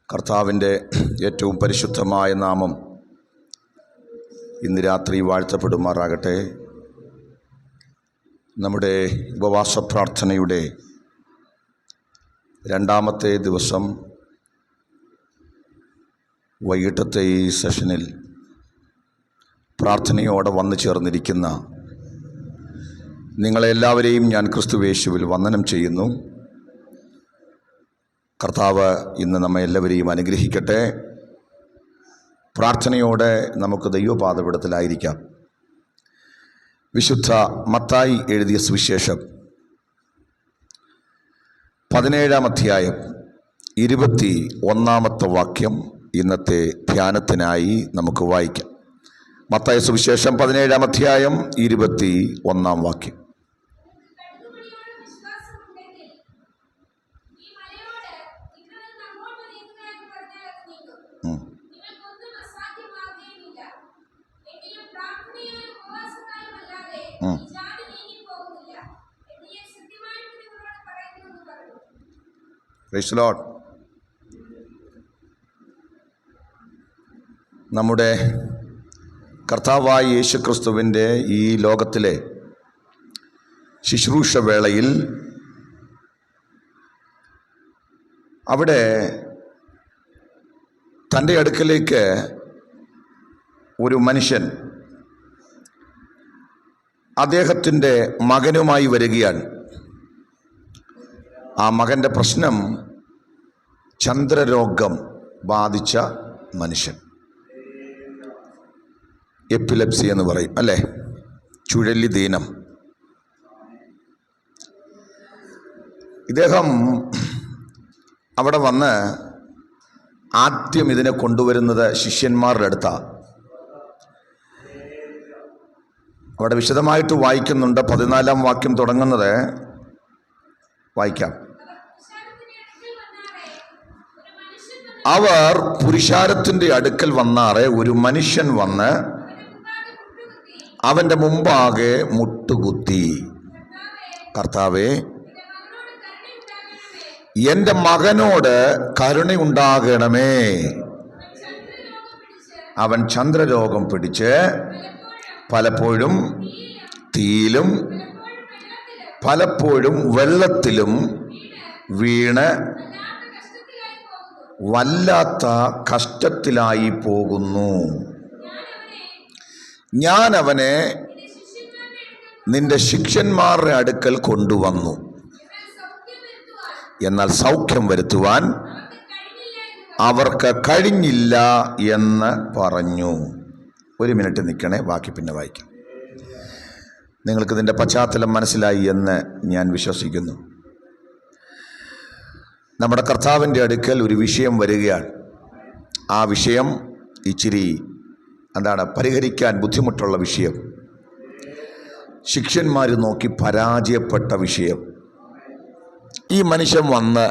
കർത്താവിൻ്റെ ഏറ്റവും പരിശുദ്ധമായ നാമം ഇന്ന് രാത്രി വാഴ്ത്തപ്പെടുമാറാകട്ടെ. നമ്മുടെ ഉപവാസ പ്രാർത്ഥനയുടെ രണ്ടാമത്തെ ദിവസം വൈകിട്ടത്തെ ഈ സെഷനിൽ പ്രാർത്ഥനയോടെ വന്നു ചേർന്നിരിക്കുന്ന നിങ്ങളെല്ലാവരെയും ഞാൻ ക്രിസ്തുയേശുവിൽ വന്ദനം ചെയ്യുന്നു. കർത്താവ് ഇന്ന് നമ്മെ എല്ലാവരെയും അനുഗ്രഹിക്കട്ടെ. പ്രാർത്ഥനയോടെ നമുക്ക് ദൈവപാദപീഠത്തിലായിരിക്കാം. വിശുദ്ധ മത്തായി എഴുതിയ സുവിശേഷം 17-ാം അധ്യായം 21-ാമത്തെ വാക്യം ഇന്നത്തെ ധ്യാനത്തിനായി നമുക്ക് വായിക്കാം. മത്തായി സുവിശേഷം 17-ാം അധ്യായം 21-ാം വാക്യം. Price the Lord. നമ്മുടെ കർത്താവായ യേശുക്രിസ്തുവിൻ്റെ ഈ ലോകത്തിലെ ശുശ്രൂഷ വേളയിൽ അവിടെ തൻ്റെ അടുക്കലേക്ക് ഒരു മനുഷ്യൻ അദ്ദേഹത്തിൻ്റെ മകനുമായി വരികയാണ്. ആ മകൻ്റെ പ്രശ്നം ചന്ദ്രരോഗം ബാധിച്ച മനുഷ്യൻ, എപ്പിലെപ്സി എന്ന് പറയും അല്ലേ, ചുഴലി ദീനം. ഇദ്ദേഹം അവിടെ വന്ന് ആദ്യം ഇതിനെ കൊണ്ടുവരുന്നത് ശിഷ്യന്മാരുടെ അടുത്താണ്. അവിടെ വിശദമായിട്ട് വായിക്കുന്നുണ്ട്. 14-ാം വാക്യം തുടങ്ങുന്നത് വായിക്കാം. അവർ പുരുഷാരത്തിൻ്റെ അടുക്കൽ വന്നാറെ ഒരു മനുഷ്യൻ വന്ന് അവൻ്റെ മുമ്പാകെ മുട്ടുകുത്തി, കർത്താവേ, എൻ്റെ മകനോട് കരുണയുണ്ടാകണമേ, അവൻ ചന്ദ്രരോഗം പിടിച്ച് പലപ്പോഴും തീയിലും പലപ്പോഴും വെള്ളത്തിലും വീണ് വല്ലാത്ത കഷ്ടത്തിലായി പോകുന്നു. ഞാൻ അവനെ നിന്റെ ശിഷ്യന്മാരുടെ അടുക്കൽ കൊണ്ടുവന്നു, എന്നാൽ സൗഖ്യം വരുത്തുവാൻ അവർക്ക് കഴിഞ്ഞില്ല എന്ന് പറഞ്ഞു. ഒരു മിനിറ്റ് നിൽക്കണേ, ബാക്കി പിന്നെ വായിക്കാം. നിങ്ങൾക്കിതിൻ്റെ പശ്ചാത്തലം മനസ്സിലായി എന്ന് ഞാൻ വിശ്വസിക്കുന്നു. നമ്മുടെ കർത്താവിൻ്റെ അടുക്കൽ ഒരു വിഷയം വരികയാണ്. ആ വിഷയം ഇച്ചിരി പരിഹരിക്കാൻ ബുദ്ധിമുട്ടുള്ള വിഷയം, ശിഷ്യന്മാർ നോക്കി പരാജയപ്പെട്ട വിഷയം. ഈ മനുഷ്യൻ വന്ന്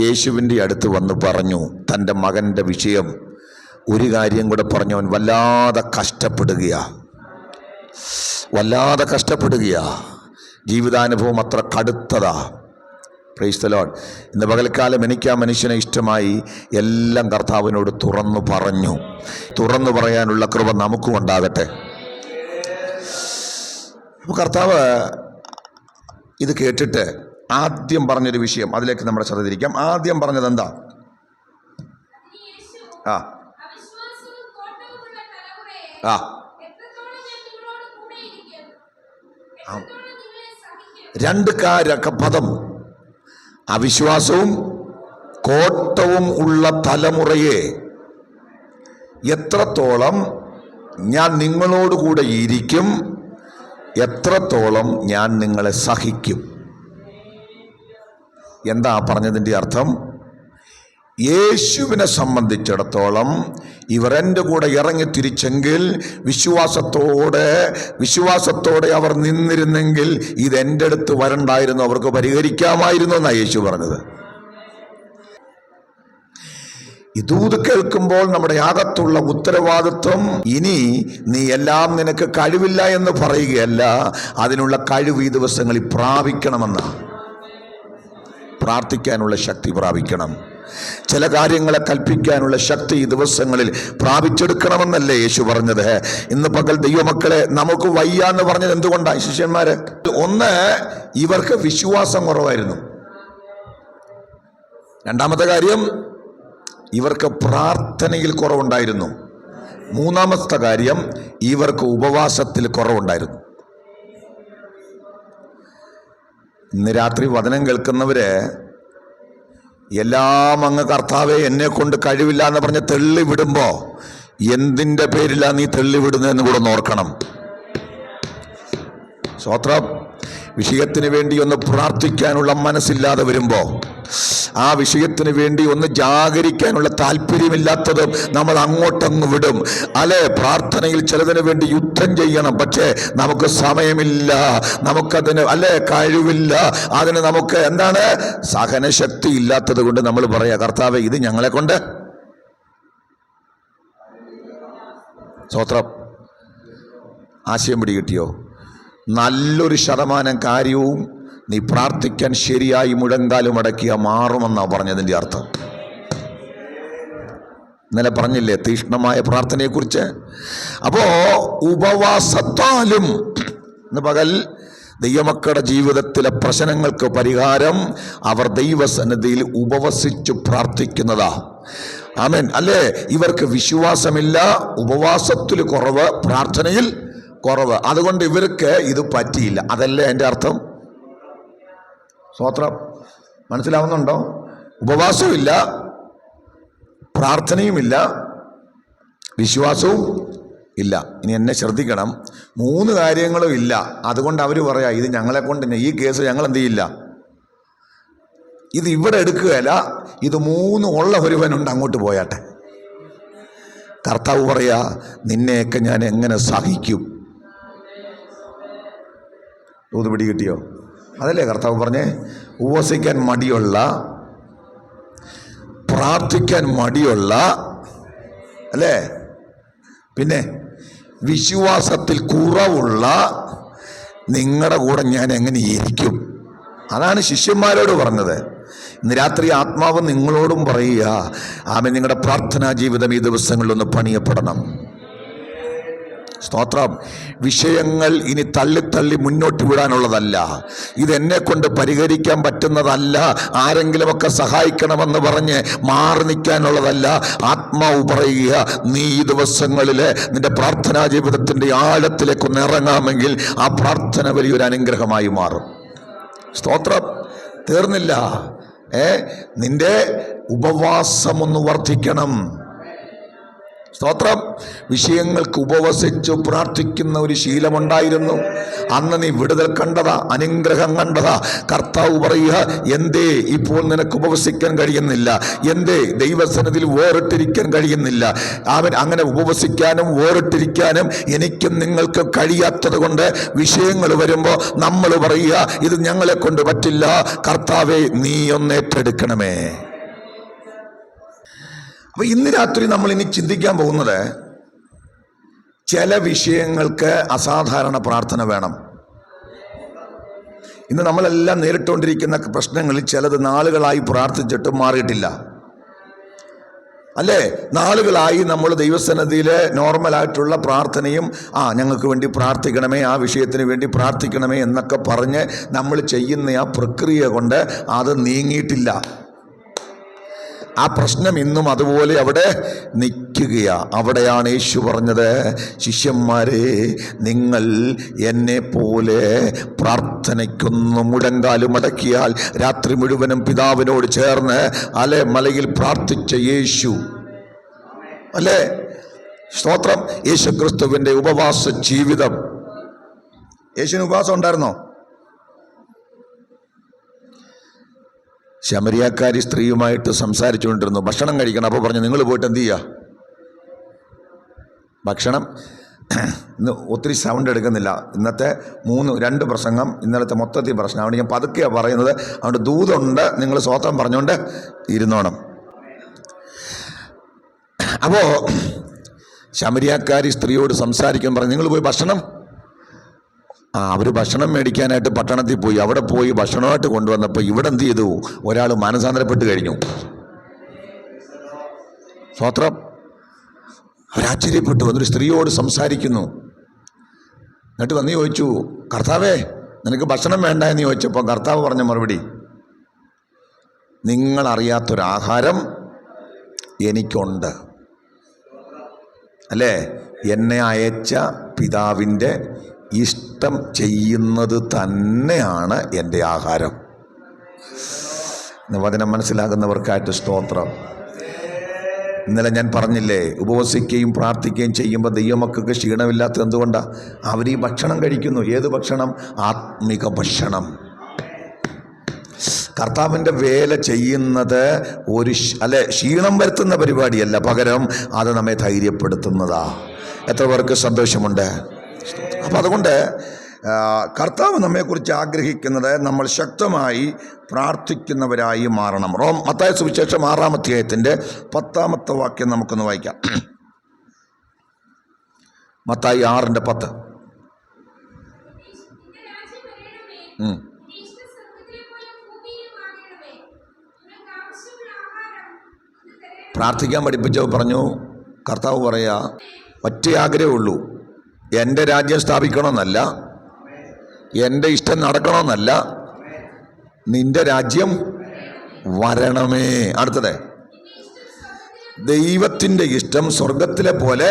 യേശുവിൻ്റെ അടുത്ത് വന്ന് പറഞ്ഞു തൻ്റെ മകൻ്റെ വിഷയം. ഒരു കാര്യം കൂടെ പറഞ്ഞു, അവൻ വല്ലാതെ കഷ്ടപ്പെടുകയാ. ജീവിതാനുഭവം അത്ര കടുത്തതാ. Price the Lord. ഇന്ന് പകൽക്കാലം എനിക്ക് ആ മനുഷ്യനെ ഇഷ്ടമായി. എല്ലാം കർത്താവിനോട് തുറന്നു പറയാനുള്ള കൃപ നമുക്കും ഉണ്ടാകട്ടെ. അപ്പോൾ കർത്താവ് ഇത് കേട്ടിട്ട് ആദ്യം പറഞ്ഞൊരു വിഷയം, അതിലേക്ക് നമ്മുടെ ശ്രദ്ധ തിരിക്കാം. ആദ്യം പറഞ്ഞത് എന്താ? രണ്ട് പദം, അവിശ്വാസവും കോട്ടവും ഉള്ള തലമുറയെ എത്രത്തോളം ഞാൻ നിങ്ങളോടുകൂടെ ഇരിക്കും, എത്രത്തോളം ഞാൻ നിങ്ങളെ സഹിക്കും. എന്താ പറഞ്ഞതിൻ്റെ അർത്ഥം? യേശുവിനെ സംബന്ധിച്ചിടത്തോളം ഇവർ എൻ്റെ കൂടെ ഇറങ്ങി തിരിച്ചെങ്കിൽ, വിശ്വാസത്തോടെ അവർ നിന്നിരുന്നെങ്കിൽ ഇതെൻ്റെ അടുത്ത് വരണ്ടായിരുന്നു, അവർക്ക് പരിഹരിക്കാമായിരുന്നു എന്നാണ് യേശു പറഞ്ഞത്. ഇതൂത് കേൾക്കുമ്പോൾ നമ്മുടെ അകത്തുള്ള ഉത്തരവാദിത്വം, ഇനി നീ എല്ലാം നിനക്ക് കഴിവില്ല എന്ന് പറയുകയല്ല, അതിനുള്ള കഴിവ് ഈ ദിവസങ്ങളിൽ പ്രാപിക്കണമെന്ന്, പ്രാർത്ഥിക്കാനുള്ള ശക്തി പ്രാപിക്കണം. ചില കാര്യങ്ങളെ കൽപ്പിക്കാനുള്ള ശക്തി ഈ ദിവസങ്ങളിൽ പ്രാപിച്ചെടുക്കണമെന്നല്ലേ യേശു പറഞ്ഞത്? ഇന്ന് പകൽ ദൈവമക്കളെ നമുക്ക് വയ്യ എന്ന് പറഞ്ഞത് എന്തുകൊണ്ടാണ്? ശിഷ്യന്മാര് ഒന്ന്, ഇവർക്ക് വിശ്വാസം കുറവായിരുന്നു. രണ്ടാമത്തെ കാര്യം, ഇവർക്ക് പ്രാർത്ഥനയിൽ കുറവുണ്ടായിരുന്നു. മൂന്നാമത്തെ കാര്യം, ഇവർക്ക് ഉപവാസത്തിൽ കുറവുണ്ടായിരുന്നു. ഇന്ന് രാത്രി വചനം കേൾക്കുന്നവര് എല്ലാം അങ്ങ് കർത്താവേ എന്നെ കൊണ്ട് കഴിവില്ല എന്ന് പറഞ്ഞ് തെള്ളിവിടുമ്പോ എന്തിൻ്റെ പേരിലാ നീ തെള്ളിവിടുന്നതെന്ന് കൂടെ ഒന്ന് ഓർക്കണം. സ്തോത്രം. വിഷയത്തിന് വേണ്ടി ഒന്ന് പ്രാർത്ഥിക്കാനുള്ള മനസ്സില്ലാതെ വരുമ്പോ, ആ വിഷയത്തിന് വേണ്ടി ഒന്ന് ജാഗരിക്കാനുള്ള താല്പര്യമില്ലാത്തതും നമ്മൾ അങ്ങോട്ടങ്ങ് വിടും. അല്ലെ, പ്രാർത്ഥനയിൽ ചിലതിന് വേണ്ടി യുദ്ധം ചെയ്യണം, പക്ഷേ നമുക്ക് സമയമില്ല, നമുക്കതിന് കഴിവില്ല, അതിന് നമുക്ക് സഹനശക്തി ഇല്ലാത്തത് കൊണ്ട് നമ്മൾ പറയാ, കർത്താവേ ഇത് ഞങ്ങളെ കൊണ്ട്. സ്തോത്രം. ആശയം പിടികിട്ടിയോ? നല്ലൊരു ശതമാനം കാര്യവും നീ പ്രാർത്ഥിക്കാൻ ശരിയായി മുഴങ്കാലും അടക്കിയാൽ മാറുമെന്നാണ് പറഞ്ഞതിൻ്റെ അർത്ഥം. ഇന്നലെ പറഞ്ഞില്ലേ തീക്ഷ്ണമായ പ്രാർത്ഥനയെക്കുറിച്ച്? അപ്പോ ഉപവാസത്താലും ഇന്ന് പകൽ ദൈവമക്കളുടെ ജീവിതത്തിലെ പ്രശ്നങ്ങൾക്ക് പരിഹാരം അവർ ദൈവസന്നിധിയിൽ ഉപവസിച്ചു പ്രാർത്ഥിക്കുന്നതാ. ആമേൻ. അല്ലേ, ഇവർക്ക് വിശ്വാസമില്ല, ഉപവാസത്തിൽ കുറവ്, പ്രാർത്ഥനയിൽ കുറവ്, അതുകൊണ്ട് ഇവർക്ക് ഇത് പറ്റിയില്ല. അതല്ലേ എൻ്റെ അർത്ഥം? സ്തോത്രം. മനസ്സിലാവുന്നുണ്ടോ? ഉപവാസവും ഇല്ല, പ്രാർത്ഥനയുമില്ല, വിശ്വാസവും ഇല്ല. ഇനി എന്നെ ശ്രദ്ധിക്കണം, 3 കാര്യങ്ങളും ഇല്ല. അതുകൊണ്ട് അവർ പറയാ ഇത് ഞങ്ങളെ കൊണ്ട്, ഈ കേസ് ഞങ്ങൾ എന്ത് ചെയ്യില്ല, ഇത് ഇവിടെ എടുക്കുകയല്ല, ഇത് 3 ഉള്ള ഒരുവനുണ്ട്, അങ്ങോട്ട് പോയാട്ടെ. കർത്താവ് പറയാ, നിന്നെയൊക്കെ ഞാൻ എങ്ങനെ സഹിക്കും? ഇത് പിടി കിട്ടിയോ? അതല്ലേ കർത്താവ് പറഞ്ഞേ, ഉപവസിക്കാൻ മടിയുള്ള, പ്രാർത്ഥിക്കാൻ മടിയുള്ള, അല്ലേ, പിന്നെ വിശ്വാസത്തിൽ കുറവുള്ള നിങ്ങളുടെ കൂടെ ഞാൻ എങ്ങനെ ഇരിക്കും? അതാണ് ശിഷ്യന്മാരോട് പറഞ്ഞത്. ഇന്ന് രാത്രി ആത്മാവ് നിങ്ങളോടും പറയുക, ആമേ, നിങ്ങളുടെ പ്രാർത്ഥനാ ജീവിതം ഈ ദിവസങ്ങളിലൊന്ന് പണിയപ്പെടണം. സ്തോത്രം. വിഷയങ്ങൾ ഇനി തള്ളി മുന്നോട്ട് വിടാനുള്ളതല്ല, ഇതെന്നെ കൊണ്ട് പരിഹരിക്കാൻ പറ്റുന്നതല്ല, ആരെങ്കിലുമൊക്കെ സഹായിക്കണമെന്ന് പറഞ്ഞ് മാറി നിൽക്കാനുള്ളതല്ല. ആത്മാവ് പറയുക, നീ ഈ ദിവസങ്ങളിൽ നിന്റെ പ്രാർത്ഥനാ ജീവിതത്തിൻ്റെ ആഴത്തിലേക്കൊന്ന് ഇറങ്ങാമെങ്കിൽ ആ പ്രാർത്ഥന വലിയൊരു അനുഗ്രഹമായി മാറും. സ്തോത്രം. തീർന്നില്ല, നിന്റെ ഉപവാസം ഒന്ന് വർദ്ധിക്കണം. സ്തോത്രം. വിഷയങ്ങൾക്ക് ഉപവസിച്ചു പ്രാർത്ഥിക്കുന്ന ഒരു ശീലമുണ്ടായിരുന്നു. അന്ന് നീ വിടുതൽ കണ്ടതാ, അനുഗ്രഹം കണ്ടതാ. കർത്താവ് പറയുക, എന്തേ ഇപ്പോൾ നിനക്ക് ഉപവസിക്കാൻ കഴിയുന്നില്ല? എന്തേ ദൈവസന്നിധിയിൽ വേറിട്ടിരിക്കാൻ കഴിയുന്നില്ല? അവൻ അങ്ങനെ ഉപവസിക്കാനും വേറിട്ടിരിക്കാനും എനിക്കും നിങ്ങൾക്കും കഴിയാത്തത് കൊണ്ട് വിഷയങ്ങൾ വരുമ്പോൾ നമ്മൾ പറയുക, ഇത് ഞങ്ങളെ കൊണ്ട് പറ്റില്ല, കർത്താവേ നീ ഒന്ന് ഏറ്റെടുക്കണമേ. അപ്പൊ ഇന്ന് രാത്രി നമ്മൾ ഇനി ചിന്തിക്കാൻ പോകുന്നത്, ചില വിഷയങ്ങൾക്ക് അസാധാരണ പ്രാർത്ഥന വേണം. ഇന്ന് നമ്മളെല്ലാം നേരിട്ടുകൊണ്ടിരിക്കുന്ന പ്രശ്നങ്ങളിൽ ചിലത് നാളുകളായി പ്രാർത്ഥിച്ചിട്ട് മാറിയിട്ടില്ല, അല്ലേ? നാളുകളായി നമ്മൾ ദൈവസന്നിധിയിലെ നോർമലായിട്ടുള്ള പ്രാർത്ഥനയും ഞങ്ങൾക്ക് വേണ്ടി പ്രാർത്ഥിക്കണമേ, ആ വിഷയത്തിന് വേണ്ടി പ്രാർത്ഥിക്കണമേ എന്നൊക്കെ പറഞ്ഞ് നമ്മൾ ചെയ്യുന്ന ആ പ്രക്രിയ കൊണ്ട് അത് നീങ്ങിയിട്ടില്ല. ആ പ്രശ്നം ഇന്നും അതുപോലെ അവിടെ നിൽക്കുകയാ. അവിടെയാണ് യേശു പറഞ്ഞത്, ശിഷ്യന്മാരെ, നിങ്ങൾ എന്നെ പോലെ പ്രാർത്ഥനയ്ക്കൊന്ന് മുഴങ്കാലും മടക്കിയാൽ രാത്രി മുഴുവനും പിതാവിനോട് ചേർന്ന് മലയിൽ പ്രാർത്ഥിച്ച യേശു, അല്ലേ? സ്തോത്രം. യേശുക്രിസ്തുവിൻ്റെ ഉപവാസ ജീവിതം. യേശുവിന് ഉപവാസം ഉണ്ടായിരുന്നോ? ശമരിയാക്കാരി സ്ത്രീയുമായിട്ട് സംസാരിച്ചുകൊണ്ടിരുന്നു. ഭക്ഷണം കഴിക്കണം. അപ്പോൾ പറഞ്ഞു, നിങ്ങൾ പോയിട്ട് എന്ത് ചെയ്യുക? ഭക്ഷണം. ഇന്ന് ഒത്തിരി സൗണ്ട് എടുക്കുന്നില്ല. ഇന്നത്തെ 2 പ്രസംഗം ഇന്നലത്തെ മൊത്തത്തിൽ പ്രശ്നം. അതുകൊണ്ട് ഞാൻ പതുക്കെയാണ് പറയുന്നത്. അതുകൊണ്ട് ദൂതുണ്ട്, നിങ്ങൾ സ്വതന്ത്രം പറഞ്ഞുകൊണ്ട് ഇരുന്നോണം. അപ്പോൾ ശമരിയാക്കാരി സ്ത്രീയോട് സംസാരിക്കാൻ പറഞ്ഞു, നിങ്ങൾ പോയി ഭക്ഷണം. അവർ ഭക്ഷണം മേടിക്കാനായിട്ട് പട്ടണത്തിൽ പോയി. അവിടെ പോയി ഭക്ഷണമായിട്ട് കൊണ്ടുവന്നപ്പോൾ ഇവിടെ എന്ത് ചെയ്തു? ഒരാൾ മാനസാന്തരപ്പെട്ട് കഴിഞ്ഞു. സ്തോത്രം. അവരാശ്ചര്യപ്പെട്ടു. അതൊരു സ്ത്രീയോട് സംസാരിക്കുന്നു. എന്നിട്ട് വന്ന് ചോദിച്ചു, കർത്താവേ നിനക്ക് ഭക്ഷണം വേണ്ട എന്ന് ചോദിച്ചപ്പോൾ കർത്താവ് പറഞ്ഞ മറുപടി, നിങ്ങളറിയാത്തൊരാഹാരം എനിക്കുണ്ട്. അല്ലേ? എന്നെ അയച്ച പിതാവിൻ്റെ ഇഷ്ടം ചെയ്യുന്നത് തന്നെയാണ് എൻ്റെ ആഹാരം. വചനം മനസ്സിലാകുന്നവർക്കായിട്ട് സ്തോത്രം. ഇന്നലെ ഞാൻ പറഞ്ഞില്ലേ, ഉപവസിക്കുകയും പ്രാർത്ഥിക്കുകയും ചെയ്യുമ്പോൾ ദൈവമക്കൾക്ക് ക്ഷീണമില്ലാത്തത് എന്തുകൊണ്ടാണ്? അവർ ഈ ഭക്ഷണം കഴിക്കുന്നു. ഏത് ഭക്ഷണം? ആത്മിക ഭക്ഷണം. കർത്താവിൻ്റെ വേല ചെയ്യുന്നത് ക്ഷീണം വരുത്തുന്ന പരിപാടിയല്ല, പകരം അത് നമ്മെ ധൈര്യപ്പെടുത്തുന്നതാ. എത്ര പേർക്ക് സന്തോഷമുണ്ട്? അപ്പം അതുകൊണ്ട് കർത്താവ് നമ്മെക്കുറിച്ച് ആഗ്രഹിക്കുന്നത് നമ്മൾ ശക്തമായി പ്രാർത്ഥിക്കുന്നവരായി മാറണം. മത്തായി സുവിശേഷം 6-ാം അധ്യായത്തിൻ്റെ 10-ാമത്തെ വാക്യം നമുക്കൊന്ന് വായിക്കാം. മത്തായി 6:10. പ്രാർത്ഥിക്കാൻ പഠിപ്പിച്ചോ പറഞ്ഞു. കർത്താവ് പറയാ, ഒറ്റ ആഗ്രഹമുള്ളൂ, എൻ്റെ രാജ്യം സ്ഥാപിക്കണമെന്നല്ല, എൻ്റെ ഇഷ്ടം നടക്കണമെന്നല്ല, നിന്റെ രാജ്യം വരണമേ. അടുത്തത്, ദൈവത്തിൻ്റെ ഇഷ്ടം സ്വർഗത്തിലെ പോലെ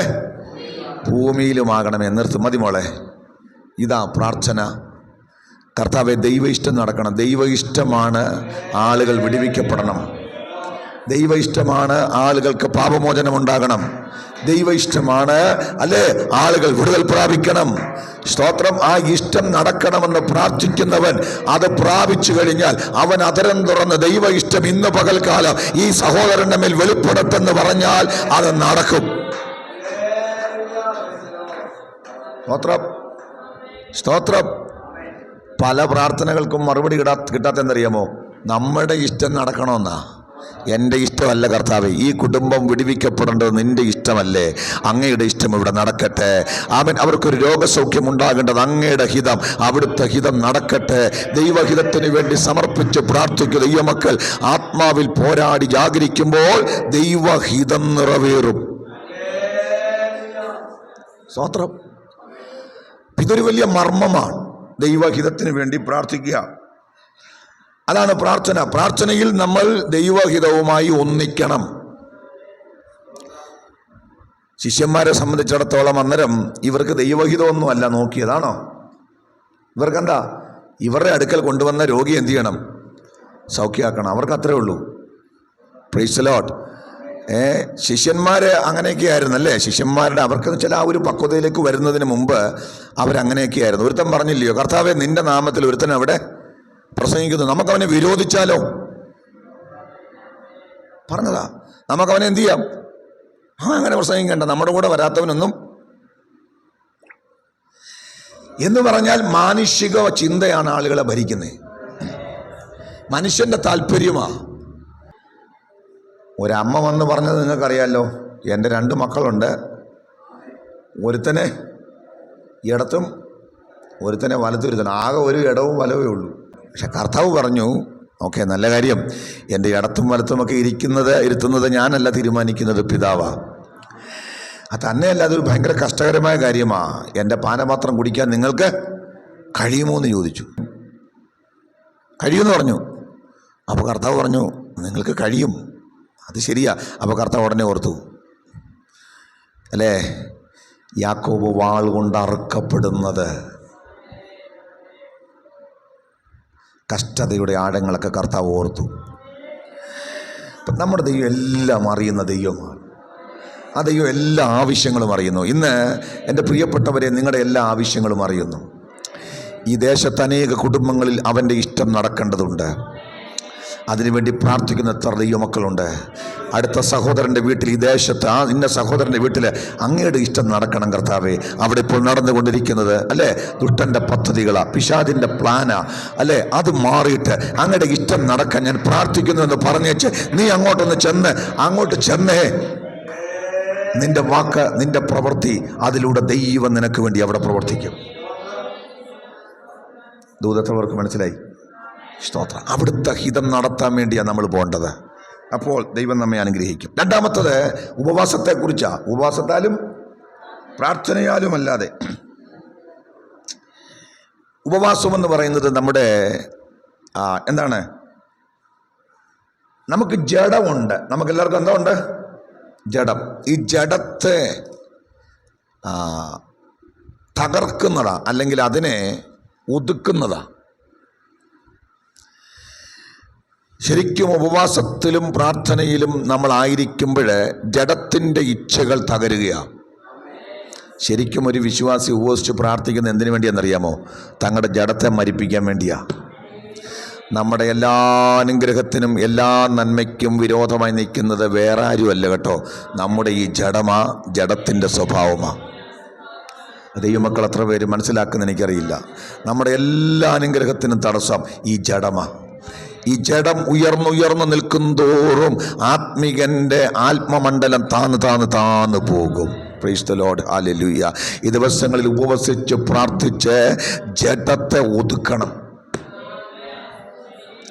ഭൂമിയിലുമാകണമേ. നിർത്തും, മതി മോളെ. ഇതാ പ്രാർത്ഥന. കർത്താവെ, ദൈവ ഇഷ്ടം നടക്കണം. ദൈവ ഇഷ്ടമാണ് ആളുകൾ വിടുവിക്കപ്പെടണം. ദൈവ ഇഷ്ടമാണ് ആളുകൾക്ക് പാപമോചനം ഉണ്ടാകണം. ദൈവ ഇഷ്ടമാണ് ആളുകൾ വിടുതൽ പ്രാപിക്കണം. സ്തോത്രം. ആ ഇഷ്ടം നടക്കണമെന്ന് പ്രാർത്ഥിക്കുന്നവൻ അത് പ്രാപിച്ചു കഴിഞ്ഞാൽ അവൻ അതരം തുറന്ന് ദൈവ ഇഷ്ടം ഇന്ന് പകൽക്കാലം ഈ സഹോദരന്റെ മേൽ വെളിപ്പെടുത്തെന്ന് പറഞ്ഞാൽ അത് നടക്കും. സ്തോത്രം, സ്തോത്രം. പല പ്രാർത്ഥനകൾക്കും മറുപടി കിട്ടാത്തെന്തറിയാമോ? നമ്മുടെ ഇഷ്ടം നടക്കണമെന്നാ. എൻ്റെ ഇഷ്ടമല്ല കർത്താവേ, ഈ കുടുംബം വിടുവിക്കപ്പെടേണ്ടത് നിൻ്റെ ഇഷ്ടമല്ലേ, അങ്ങയുടെ ഇഷ്ടം ഇവിടെ നടക്കട്ടെ. അവർക്കൊരു രോഗസൗഖ്യം ഉണ്ടാകേണ്ടത് അങ്ങയുടെ ഹിതം, അവിടുത്തെ ഹിതം നടക്കട്ടെ. ദൈവഹിതത്തിന് വേണ്ടി സമർപ്പിച്ച് പ്രാർത്ഥിക്കുക. ദൈവമക്കൾ ആത്മാവിൽ പോരാടി ജാഗരിക്കുമ്പോൾ ദൈവഹിതം നിറവേറും. സ്തോത്രം. ഇതൊരു വലിയ മർമ്മമാണ്. ദൈവഹിതത്തിന് വേണ്ടി പ്രാർത്ഥിക്കുക, അതാണ് പ്രാർത്ഥന. പ്രാർത്ഥനയിൽ നമ്മൾ ദൈവഹിതവുമായി ഒന്നിക്കണം. ശിഷ്യന്മാരെ സംബന്ധിച്ചിടത്തോളം അന്നേരം ഇവർക്ക് ദൈവഹിതമൊന്നുമല്ല നോക്കിയതാണോ? ഇവർക്കെന്താ? ഇവരുടെ അടുക്കൽ കൊണ്ടുവന്ന രോഗി എന്ത് ചെയ്യണം? സൗഖ്യമാക്കണം. അവർക്ക് അത്രേ ഉള്ളൂ. Price the Lord. ശിഷ്യന്മാർ അങ്ങനെയൊക്കെ ആയിരുന്നല്ലേ? ശിഷ്യന്മാരുടെ അവർക്ക് ചില ആ ഒരു പക്വതയിലേക്ക് വരുന്നതിന് മുമ്പ് അവരങ്ങനെയൊക്കെ ആയിരുന്നു. ഒരുത്തൻ പറഞ്ഞില്ലയോ, കർത്താവേ നിന്റെ നാമത്തിൽ ഒരുത്തൻ അവിടെ പ്രസംഗിക്കുന്നു, നമുക്കവനെ വിരോധിച്ചാലോ? പറഞ്ഞതാ. നമുക്കവനെ എന്ത് ചെയ്യാം? അങ്ങനെ പ്രസംഗിക്കണ്ട, നമ്മുടെ കൂടെ വരാത്തവനൊന്നും. എന്ന് പറഞ്ഞാൽ മാനുഷിക ചിന്തയാണ് ആളുകളെ ഭരിക്കുന്നത്. മനുഷ്യന്റെ താല്പര്യമാ. ഒരമ്മ വന്ന് പറഞ്ഞത് നിങ്ങൾക്കറിയാമല്ലോ, എൻ്റെ 2 മക്കളുണ്ട്, ഒരുത്തനെ ഇടത്തും ഒരുത്തനെ വലത്തും ഇരുത്തണം. ആകെ ഒരു ഇടവും വലവേ ഉള്ളൂ. പക്ഷെ കർത്താവ് പറഞ്ഞു, ഓക്കെ, നല്ല കാര്യം, എൻ്റെ ഇടത്തും വലത്തുമൊക്കെ ഇരുത്തുന്നത് ഞാനല്ല തീരുമാനിക്കുന്നത്, പിതാവാ. അത് തന്നെയല്ല, അതൊരു ഭയങ്കര കഷ്ടകരമായ കാര്യമാണ്. എൻ്റെ പാനപാത്രം കുടിക്കാൻ നിങ്ങൾക്ക് കഴിയുമോ എന്ന് ചോദിച്ചു. കഴിയുമെന്ന് പറഞ്ഞു. അപ്പോൾ കർത്താവ് പറഞ്ഞു, നിങ്ങൾക്ക് കഴിയും. അത് ശരിയാ. അപ്പോൾ കർത്താവ് ഉടനെ ഓർത്തു, അല്ലേ, യാക്കോബ് വാൾ കൊണ്ട് അറുക്കപ്പെടുന്നത്. കഷ്ടതയുടെ ആഴങ്ങളൊക്കെ കർത്താവ് ഓർത്തു. ഇപ്പം നമ്മുടെ ദൈവം എല്ലാം അറിയുന്ന ദൈവമാണ്. ആ ദൈവം എല്ലാ ആവശ്യങ്ങളും അറിയുന്നു. ഇന്ന് എൻ്റെ പ്രിയപ്പെട്ടവരെ, നിങ്ങളുടെ എല്ലാ ആവശ്യങ്ങളും അറിയുന്നു. ഈ ദേശത്ത് അനേക കുടുംബങ്ങളിൽ അവൻ്റെ ഇഷ്ടം നടക്കേണ്ടതുണ്ട്. അതിനുവേണ്ടി പ്രാർത്ഥിക്കുന്ന എത്ര ദൈവമക്കളുണ്ട്. അടുത്ത സഹോദരൻ്റെ വീട്ടിൽ, ഈ ദേശത്ത് ഇന്ന സഹോദരൻ്റെ വീട്ടിൽ അങ്ങയുടെ ഇഷ്ടം നടക്കണം കർത്താവേ. അവിടെ ഇപ്പോൾ നടന്നുകൊണ്ടിരിക്കുന്നത് ദുഷ്ടൻ്റെ പദ്ധതികളാ, പിശാചിൻ്റെ പ്ലാനാ, അത് മാറിയിട്ട് അങ്ങയുടെ ഇഷ്ടം നടക്കാൻ ഞാൻ പ്രാർത്ഥിക്കുന്നു എന്ന് പറഞ്ഞേച്ച് നീ അങ്ങോട്ട് ചെന്നേ. നിന്റെ വാക്ക്, നിന്റെ പ്രവൃത്തി, അതിലൂടെ ദൈവം നിനക്ക് വേണ്ടി അവിടെ പ്രവർത്തിക്കും. ദൂതത്തവർക്ക് മനസ്സിലായി. സ്തോത്രം. അവിടുത്തെ ഹിതം നടത്താൻ വേണ്ടിയാണ് നമ്മൾ പോകേണ്ടത്. അപ്പോൾ ദൈവം നമ്മെ അനുഗ്രഹിക്കും. രണ്ടാമത്തത് ഉപവാസത്തെക്കുറിച്ചാണ്. ഉപവാസത്താലും പ്രാർത്ഥനയാലും അല്ലാതെ. ഉപവാസം എന്ന് പറയുന്നത് നമ്മുടെ എന്താണ്, നമുക്ക് ജഡമുണ്ട്. നമുക്കെല്ലാവർക്കും എന്താ ഉണ്ട്? ജഡം. ഈ ജഡത്തെ തകർക്കുന്നതാ, അല്ലെങ്കിൽ അതിനെ ഒതുക്കുന്നതാ. ശരിക്കും ഉപവാസത്തിലും പ്രാർത്ഥനയിലും നമ്മളായിരിക്കുമ്പോൾ ജഡത്തിൻ്റെ ഇച്ഛകൾ തകരുകയാണ്. ശരിക്കും ഒരു വിശ്വാസി ഉപവസിച്ച് പ്രാർത്ഥിക്കുന്ന എന്തിനു വേണ്ടിയാണെന്നറിയാമോ? തങ്ങളുടെ ജഡത്തെ മരിപ്പിക്കാൻ വേണ്ടിയാ. നമ്മുടെ എല്ലാ അനുഗ്രഹത്തിനും എല്ലാ നന്മയ്ക്കും വിരോധമായി നിൽക്കുന്നത് വേറെ ആരുമല്ല കേട്ടോ, നമ്മുടെ ഈ ജഡത്തിൻ്റെ സ്വഭാവമാണ്. ദൈവമക്കൾ എത്ര പേര് മനസ്സിലാക്കുന്ന എനിക്കറിയില്ല. നമ്മുടെ എല്ലാ അനുഗ്രഹത്തിനും തടസ്സം ഈ ജഡമാണ്. ഈ ജഡം ഉയർന്നുയർന്നു നിൽക്കും തോറും ആത്മികൻ്റെ ആത്മമണ്ഡലം താന്ന് പോകും. Price the Lord, hallelujah. ഈ ദിവസങ്ങളിൽ ഉപവസിച്ച് പ്രാർത്ഥിച്ച് ജഡത്തെ ഒതുക്കണം.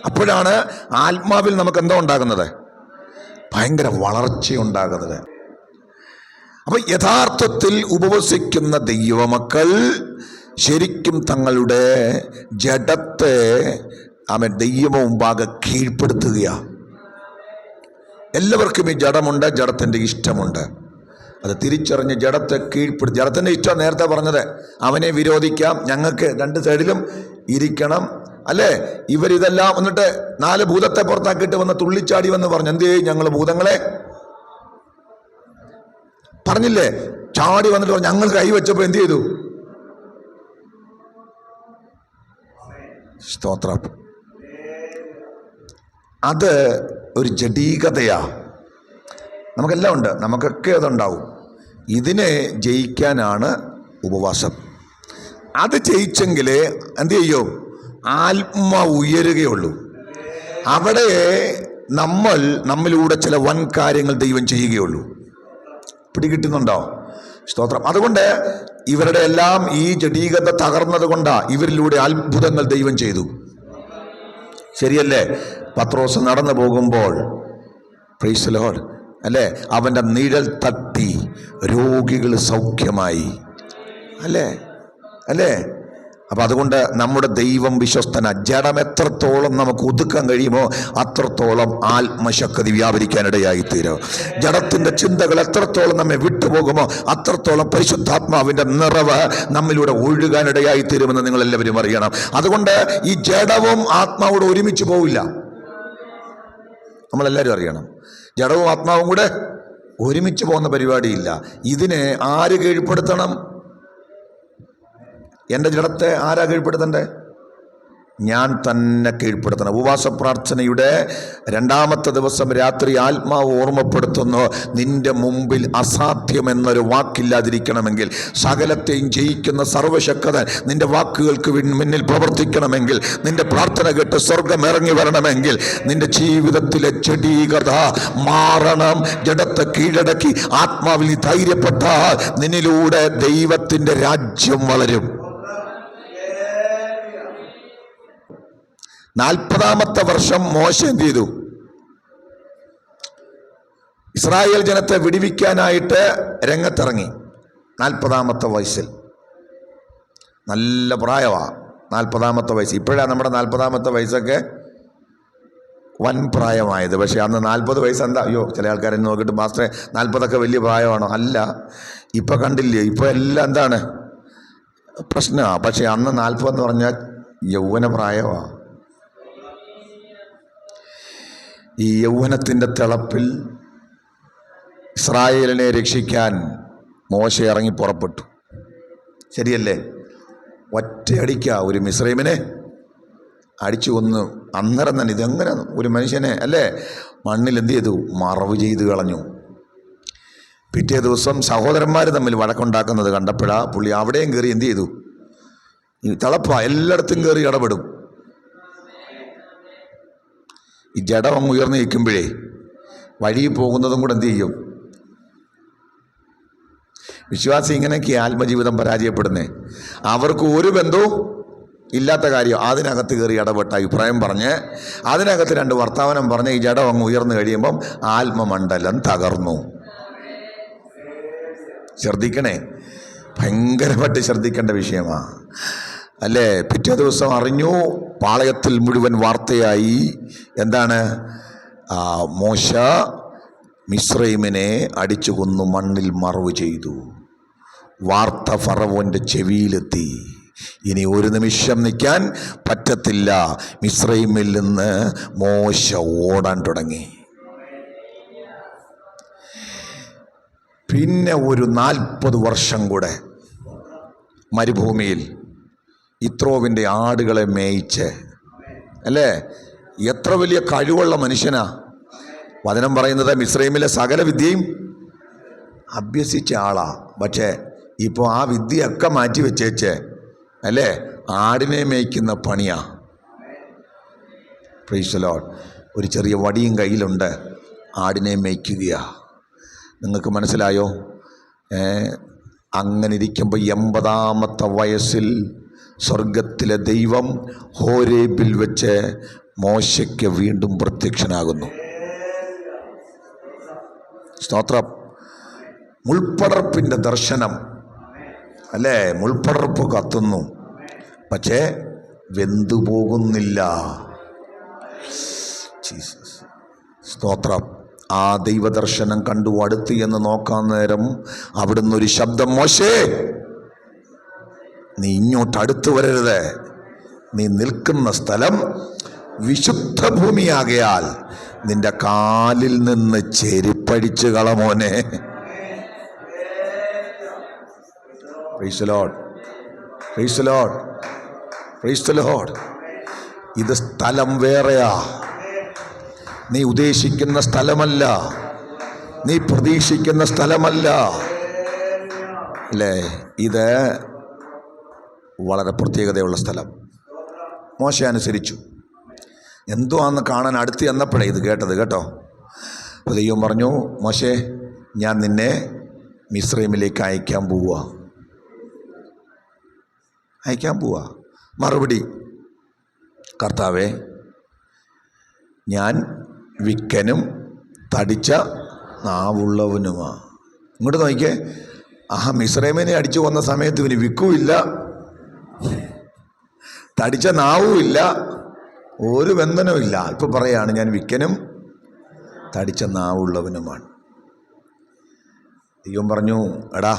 അപ്പോഴാണ് ആത്മാവിൽ നമുക്ക് എന്താ ഉണ്ടാകുന്നത്? ഭയങ്കര വളർച്ചയുണ്ടാകുന്നത്. അപ്പൊ യഥാർത്ഥത്തിൽ ഉപവസിക്കുന്ന ദൈവമക്കൾ ശരിക്കും തങ്ങളുടെ ജഡത്തെ ദൈവം മുമ്പാകെ കീഴ്പ്പെടുത്തുകയാണ്. എല്ലാവർക്കും ഈ ജഡമുണ്ട്, ജഡത്തിൻ്റെ ഇഷ്ടമുണ്ട്. അത് തിരിച്ചറിഞ്ഞ് ജഡത്തെ കീഴ്പ്പെടുത്തി. ജഡത്തിൻ്റെ ഇഷ്ടം നേരത്തെ പറഞ്ഞത്, അവനെ വിരോധിക്കാം, ഞങ്ങൾക്ക് രണ്ട് സൈഡിലും ഇരിക്കണം, അല്ലേ? ഇവരിതെല്ലാം എന്നിട്ട് 4 ഭൂതത്തെ പുറത്താക്കിയിട്ട് വന്ന് തുള്ളിച്ചാടി വന്ന് പറഞ്ഞു, എന്ത് ചെയ്യും ഞങ്ങൾ ഭൂതങ്ങളെ പറഞ്ഞില്ലേ? ചാടി വന്നിട്ട് പറഞ്ഞു, ഞങ്ങൾ കൈവച്ചപ്പോൾ എന്ത് ചെയ്തു? സ്തോത്രം. അത് ഒരു ജഡീകതയാ. നമുക്കെല്ലാം ഉണ്ട്, നമുക്കൊക്കെ അതുണ്ടാവും. ഇതിനെ ജയിക്കാനാണ് ഉപവാസം. അത് ജയിച്ചെങ്കിലേ എന്ത് ചെയ്യും? ആത്മ ഉയരുകയുള്ളൂ. അവിടെ നമ്മിലൂടെ ചില വൻ കാര്യങ്ങൾ ദൈവം ചെയ്യുകയുള്ളൂ. പിടികിട്ടുന്നുണ്ടോ? സ്തോത്രം. അതുകൊണ്ട് ഇവരുടെ എല്ലാം ഈ ജഡീകത തകർന്നത് കൊണ്ടാണ് ഇവരിലൂടെ അത്ഭുതങ്ങൾ ദൈവം ചെയ്തു. ശരിയല്ലേ? പത്രോസ് നടന്നു പോകുമ്പോൾ, പ്രൈസ് ദി ലോർഡ്, അല്ലേ, അവൻ്റെ നിഴൽ തട്ടി രോഗികൾ സൗഖ്യമായി. അല്ലേ? അപ്പം അതുകൊണ്ട് നമ്മുടെ ദൈവം വിശ്വസ്തന. ജഡം എത്രത്തോളം നമുക്ക് ഒതുക്കാൻ കഴിയുമോ അത്രത്തോളം ആത്മശക്തി വ്യാപരിക്കാനിടയായിത്തീരും. ജഡത്തിൻ്റെ ചിന്തകൾ എത്രത്തോളം നമ്മെ വിട്ടുപോകുമോ അത്രത്തോളം പരിശുദ്ധാത്മാവിൻ്റെ നിറവ് നമ്മിലൂടെ ഒഴുകാനിടയായിത്തീരുമെന്ന് നിങ്ങളെല്ലാവരും അറിയണം. അതുകൊണ്ട് ഈ ജഡവും ആത്മാവോട് ഒരുമിച്ച് പോവില്ല. നമ്മളെല്ലാവരും അറിയണം, ജഡവും ആത്മാവും കൂടെ ഒരുമിച്ച് പോകുന്ന പരിപാടിയില്ല. ഇതിനെ ആര് കീഴ്പ്പെടുത്തണം? എൻ്റെ ജഡത്തെ ആരാ കീഴ്പ്പെടുത്തണ്ടേ? ഞാൻ തന്നെ കീഴ്പ്പെടുത്തണം. ഉപവാസ പ്രാർത്ഥനയുടെ 2-ാമത്തെ ദിവസം രാത്രി ആത്മാവ് ഓർമ്മപ്പെടുത്തുന്നു, നിന്റെ മുമ്പിൽ അസാധ്യമെന്നൊരു വാക്കില്ലാതിരിക്കണമെങ്കിൽ, സകലത്തെയും ജയിക്കുന്ന സർവശക്തൻ നിന്റെ വാക്കുകൾക്ക് മുന്നിൽ പ്രവർത്തിക്കണമെങ്കിൽ, നിന്റെ പ്രാർത്ഥന കേട്ട് സ്വർഗം ഇറങ്ങി വരണമെങ്കിൽ, നിന്റെ ജീവിതത്തിലെ ജഡീകത മാറണം. ജഡത്തെ കീഴടക്കി ആത്മാവിൽ ധൈര്യപ്പെട്ടാൽ നിന്നിലൂടെ ദൈവത്തിൻ്റെ രാജ്യം വളരും. 40-ാമത്തെ വർഷം മോശെ എന്ത് ചെയ്തു? ഇസ്രായേൽ ജനത്തെ വിടുവിക്കാനായിട്ട് രംഗത്തിറങ്ങി. 40-ാമത്തെ വയസ്സിൽ, നല്ല പ്രായമാണ് 40-ാമത്തെ വയസ്സ്. ഇപ്പോഴാണ് നമ്മുടെ 40-ാമത്തെ വയസ്സൊക്കെ വൻ പ്രായമായത്. പക്ഷെ അന്ന് 40 വയസ്സ് എന്താ? അയ്യോ, ചില ആൾക്കാരെ നോക്കിയിട്ട് മാസ്റ്ററെ 40ഒക്കെ വലിയ പ്രായമാണോ? അല്ല, ഇപ്പം കണ്ടില്ലേ, ഇപ്പം എല്ലാം എന്താണ് പ്രശ്നമാണ്. പക്ഷെ അന്ന് 40 എന്ന് പറഞ്ഞാൽ യൗവന പ്രായമാണ്. ഈ യൗവനത്തിൻ്റെ തിളപ്പിൽ ഇസ്രായേലിനെ രക്ഷിക്കാൻ മോശെ ഇറങ്ങി പുറപ്പെട്ടു. ശരിയല്ലേ? ഒറ്റയടിക്കുക ഒരു മിസ്രൈമിനെ അടിച്ചു കൊന്നു. അന്നേരം തന്നെ ഇതെങ്ങനെ ഒരു മനുഷ്യനെ, അല്ലേ, മണ്ണിൽ എന്ത് ചെയ്തു? മറവ് ചെയ്ത് കളഞ്ഞു. പിറ്റേ ദിവസം സഹോദരന്മാർ തമ്മിൽ വഴക്കുണ്ടാക്കുന്നത് കണ്ടപ്പോഴാണ് പുള്ളി അവിടെയും കയറി എന്ത് ചെയ്തു? ഈ തിളപ്പ എല്ലായിടത്തും കയറി ഇടപെടും. ഈ ജഡം അങ്ങ് ഉയർന്നു നിൽക്കുമ്പോഴേ വഴി പോകുന്നതും കൂടെ എന്ത് ചെയ്യും? വിശ്വാസി ഇങ്ങനെയൊക്കെ ആത്മജീവിതം പരാജയപ്പെടുന്നേ. അവർക്ക് ഒരു ബന്ധവും ഇല്ലാത്ത കാര്യം അതിനകത്ത് കയറി ഇടപെട്ട അഭിപ്രായം പറഞ്ഞ് അതിനകത്ത് 2 വർത്തമാനം പറഞ്ഞ് ഈ ജഡം അങ്ങ് ഉയർന്നു കഴിയുമ്പം ആത്മമണ്ഡലം തകർന്നു. ശ്രദ്ധിക്കണേ, ഭയങ്കരമായിട്ട് ശ്രദ്ധിക്കേണ്ട വിഷയമാണ് അല്ലേ. പിറ്റേ ദിവസം അറിഞ്ഞു, പാളയത്തിൽ മുഴുവൻ വാർത്തയായി. എന്താണ്? മോശ മിസ്രൈമിനെ അടിച്ചു കൊന്നു മണ്ണിൽ മറവ് ചെയ്തു. വാർത്ത ഫറവോൻ്റെ ചെവിയിലെത്തി. ഇനി ഒരു നിമിഷം നിൽക്കാൻ പറ്റത്തില്ല. മിസ്രൈമിൽ നിന്ന് മോശ ഓടാൻ തുടങ്ങി. പിന്നെ ഒരു 40 വർഷം കൂടെ മരുഭൂമിയിൽ ഇത്രോവിൻ്റെ ആടുകളെ മേയിച്ച്, അല്ലേ? എത്ര വലിയ കഴിവുള്ള മനുഷ്യനാ. വചനം പറയുന്നത് മിസ്രൈമിലെ സകല വിദ്യയും അഭ്യസിച്ച ആളാ. പക്ഷേ ഇപ്പോൾ ആ വിദ്യയൊക്കെ മാറ്റി വെച്ചേച്ച്, അല്ലേ, ആടിനെ മേയ്ക്കുന്ന പണിയാ. Price the Lord. ഒരു ചെറിയ വടിയും കയ്യിലുണ്ട്, ആടിനെ മേയ്ക്കുകയാ. നിങ്ങൾക്ക് മനസ്സിലായോ? അങ്ങനെ ഇരിക്കുമ്പോൾ 80-ാമത്തെ വയസ്സിൽ സ്വർഗത്തിലെ ദൈവം ഹോരേബിൽ വെച്ച് മോശയ്ക്ക് വീണ്ടും പ്രത്യക്ഷനാകുന്നു. സ്തോത്രം. മുൾപ്പടർപ്പിൻ്റെ ദർശനം, അല്ലേ? മുൾപ്പടർപ്പ് കത്തുന്നു, പക്ഷേ വെന്തുപോകുന്നില്ല. ജീസസ്. സ്തോത്രം. ആ ദൈവദർശനം കണ്ടു അടുത്ത് എന്ന് നോക്കാൻ നേരം അവിടുന്ന് ഒരു ശബ്ദം, മോശേ നീ ഇങ്ങോട്ട് അടുത്ത് വരരുത്, നീ നിൽക്കുന്ന സ്ഥലം വിശുദ്ധ ഭൂമിയാകയാൽ നിന്റെ കാലിൽ നിന്ന് ചെരിപ്പഴിച്ച് കളമോനെ. Praise the lord, praise the lord, praise the lord. ഇത് സ്ഥലം വേറെയാ. നീ ഉദ്ദേശിക്കുന്ന സ്ഥലമല്ല, നീ പ്രതീക്ഷിക്കുന്ന സ്ഥലമല്ല, അല്ലേ? ഇത് വളരെ പ്രത്യേകതയുള്ള സ്ഥലം. മോശ അനുസരിച്ചു. എന്തോ അന്ന് കാണാൻ അടുത്ത് ചെന്നപ്പോഴേ ഇത് കേട്ടത് കേട്ടോ. അപ്പോൾ ദൈവം പറഞ്ഞു, മോശേ ഞാൻ നിന്നെ മിസ്രൈമിലേക്ക് അയക്കാൻ പോവുക. മറുപടി, കർത്താവേ ഞാൻ വിക്കനും തടിച്ച നാവുള്ളവനുമാ. ഇങ്ങോട്ട് നോക്കിയേ, മിസ്രൈമിനെ അടിച്ചു കൊന്ന സമയത്ത് ഇവന് വിക്കുമില്ല, തടിച്ച നാവുമില്ല, ഒരു ബന്ധനവുമില്ല. ഇപ്പം പറയാണ് ഞാൻ വിക്കനും തടിച്ച നാവുള്ളവനുമാണ്. ദൈവം പറഞ്ഞു, എടാ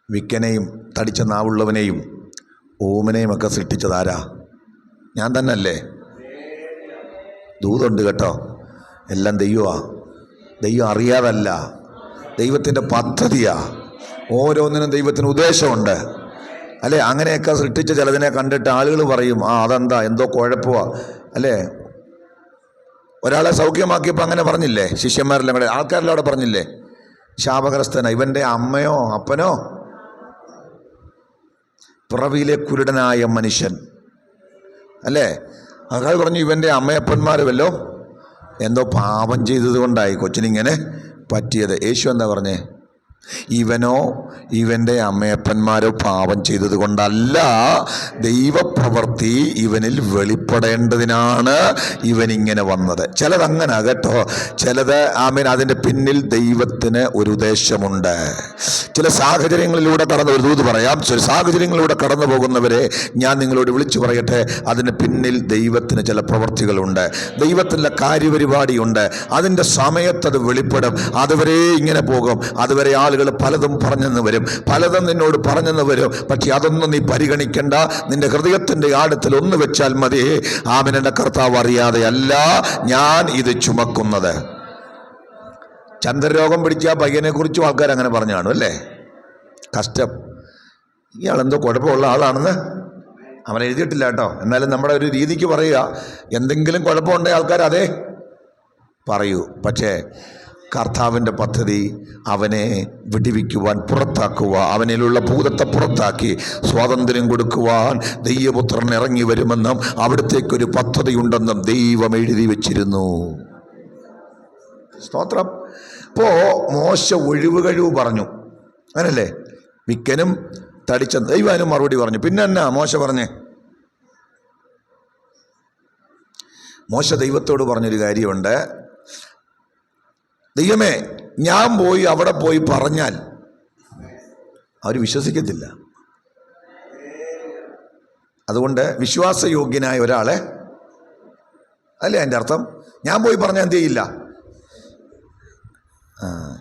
വിക്കനെയും തടിച്ച നാവുള്ളവനെയും ഓമനെയും ഒക്കെ സൃഷ്ടിച്ചതാരാ? ഞാൻ തന്നെ അല്ലേ? ദൂതുണ്ട് കേട്ടോ, എല്ലാം ദൈവമാ. ദൈവം അറിയാതല്ല, ദൈവത്തിൻ്റെ പദ്ധതിയാ. ഓരോന്നിനും ദൈവത്തിന് ഉദ്ദേശമുണ്ട്, അല്ലേ? അങ്ങനെയൊക്കെ സൃഷ്ടിച്ച ചിലതിനെ കണ്ടിട്ട് ആളുകൾ പറയും, അതെന്താ എന്തോ കുഴപ്പമാ, അല്ലേ? ഒരാളെ സൗഖ്യമാക്കിയപ്പോൾ അങ്ങനെ പറഞ്ഞില്ലേ? ശിഷ്യന്മാരെല്ലാം കൂടെ, ആൾക്കാരെല്ലാം അവിടെ പറഞ്ഞില്ലേ, ശാപഗ്രസ്തന ഇവൻ്റെ അമ്മയോ അപ്പനോ പിറവിയിലെ കുരുടനായ മനുഷ്യൻ, അല്ലേ? ആൾക്കാർ പറഞ്ഞു ഇവൻ്റെ അമ്മയപ്പന്മാർ വല്ലോ എന്തോ പാപം ചെയ്തത് കൊണ്ടായി കൊച്ചിനിങ്ങനെ പറ്റിയത്. യേശു എന്താ പറഞ്ഞേ? ഇവനോ ഇവൻ്റെ അമ്മയപ്പന്മാരോ പാപം ചെയ്തത് കൊണ്ടല്ല, ദൈവപ്രവൃത്തി ഇവനിൽ വെളിപ്പെടേണ്ടതിനാണ് ഇവനിങ്ങനെ വന്നത്. ചിലതങ്ങനെ കേട്ടോ, ചിലത് അതിൻ്റെ പിന്നിൽ ദൈവത്തിന് ഒരു ഉദ്ദേശമുണ്ട്. ചില സാഹചര്യങ്ങളിലൂടെ ഒരു ദൂത് പറയാം. ചില സാഹചര്യങ്ങളിലൂടെ കടന്നു പോകുന്നവരെ ഞാൻ നിങ്ങളോട് വിളിച്ചു പറയട്ടെ, അതിന് പിന്നിൽ ദൈവത്തിന് ചില പ്രവൃത്തികളുണ്ട്, ദൈവത്തിൻ്റെ കാര്യപരിപാടിയുണ്ട്. അതിൻ്റെ സമയത്തത് വെളിപ്പെടും. അതുവരെ ഇങ്ങനെ പോകും. അതുവരെ ആളുകൾ പലതും പറഞ്ഞെന്ന് വരും, പലതും നിന്നോട് പറഞ്ഞെന്ന് വരും. പക്ഷെ അതൊന്നും നീ പരിഗണിക്കണ്ട. നിന്റെ ഹൃദയത്തിൻ്റെ ആഴത്തിൽ ഒന്ന് വെച്ചാൽ മതി, ആമേൻ, കർത്താവ് അറിയാതെ അല്ല ഞാൻ ഇത് ചുമക്കുന്നത്. ചന്ദ്രരോഗം പിടിച്ച പയ്യനെ കുറിച്ചും ആൾക്കാർ അങ്ങനെ പറഞ്ഞു കാണും, അല്ലേ? കഷ്ടം, ഇയാളെന്തോ കുഴപ്പമുള്ള ആളാണെന്ന് അവൻ എഴുതിയിട്ടില്ല കേട്ടോ. എന്നാലും നമ്മുടെ ഒരു രീതിക്ക് പറയുക, എന്തെങ്കിലും കുഴപ്പമുണ്ടെങ്കിൽ ആൾക്കാർ അതേ പറയൂ. പക്ഷേ കർത്താവിൻ്റെ പദ്ധതി അവനെ വിടിവിക്കുവാൻ, പുറത്താക്കുവാൻ, അവനിലുള്ള ഭൂതത്തെ പുറത്താക്കി സ്വാതന്ത്ര്യം കൊടുക്കുവാൻ ദൈവപുത്രൻ ഇറങ്ങി വരുമെന്നും അവിടത്തേക്കൊരു പദ്ധതിയുണ്ടെന്നും ദൈവം എഴുതി വച്ചിരുന്നു. സ്തോത്രം. ഇപ്പോൾ മോശ ഒഴിവ് കഴിവ് പറഞ്ഞു, അങ്ങനല്ലേ? വിക്കനും തടിച്ച ദൈവനും മറുപടി പറഞ്ഞു. പിന്നെ എന്നാ മോശ പറഞ്ഞേ? മോശ ദൈവത്തോട് പറഞ്ഞൊരു കാര്യമുണ്ട്, ദൈവമേ ഞാൻ പോയി അവിടെ പോയി പറഞ്ഞാൽ അവർ വിശ്വസിക്കത്തില്ല. അതുകൊണ്ട് വിശ്വാസയോഗ്യനായ ഒരാളെ, അല്ലേ അതിൻ്റെ അർത്ഥം? ഞാൻ പോയി പറഞ്ഞാൽ എന്ത് ചെയ്യില്ല,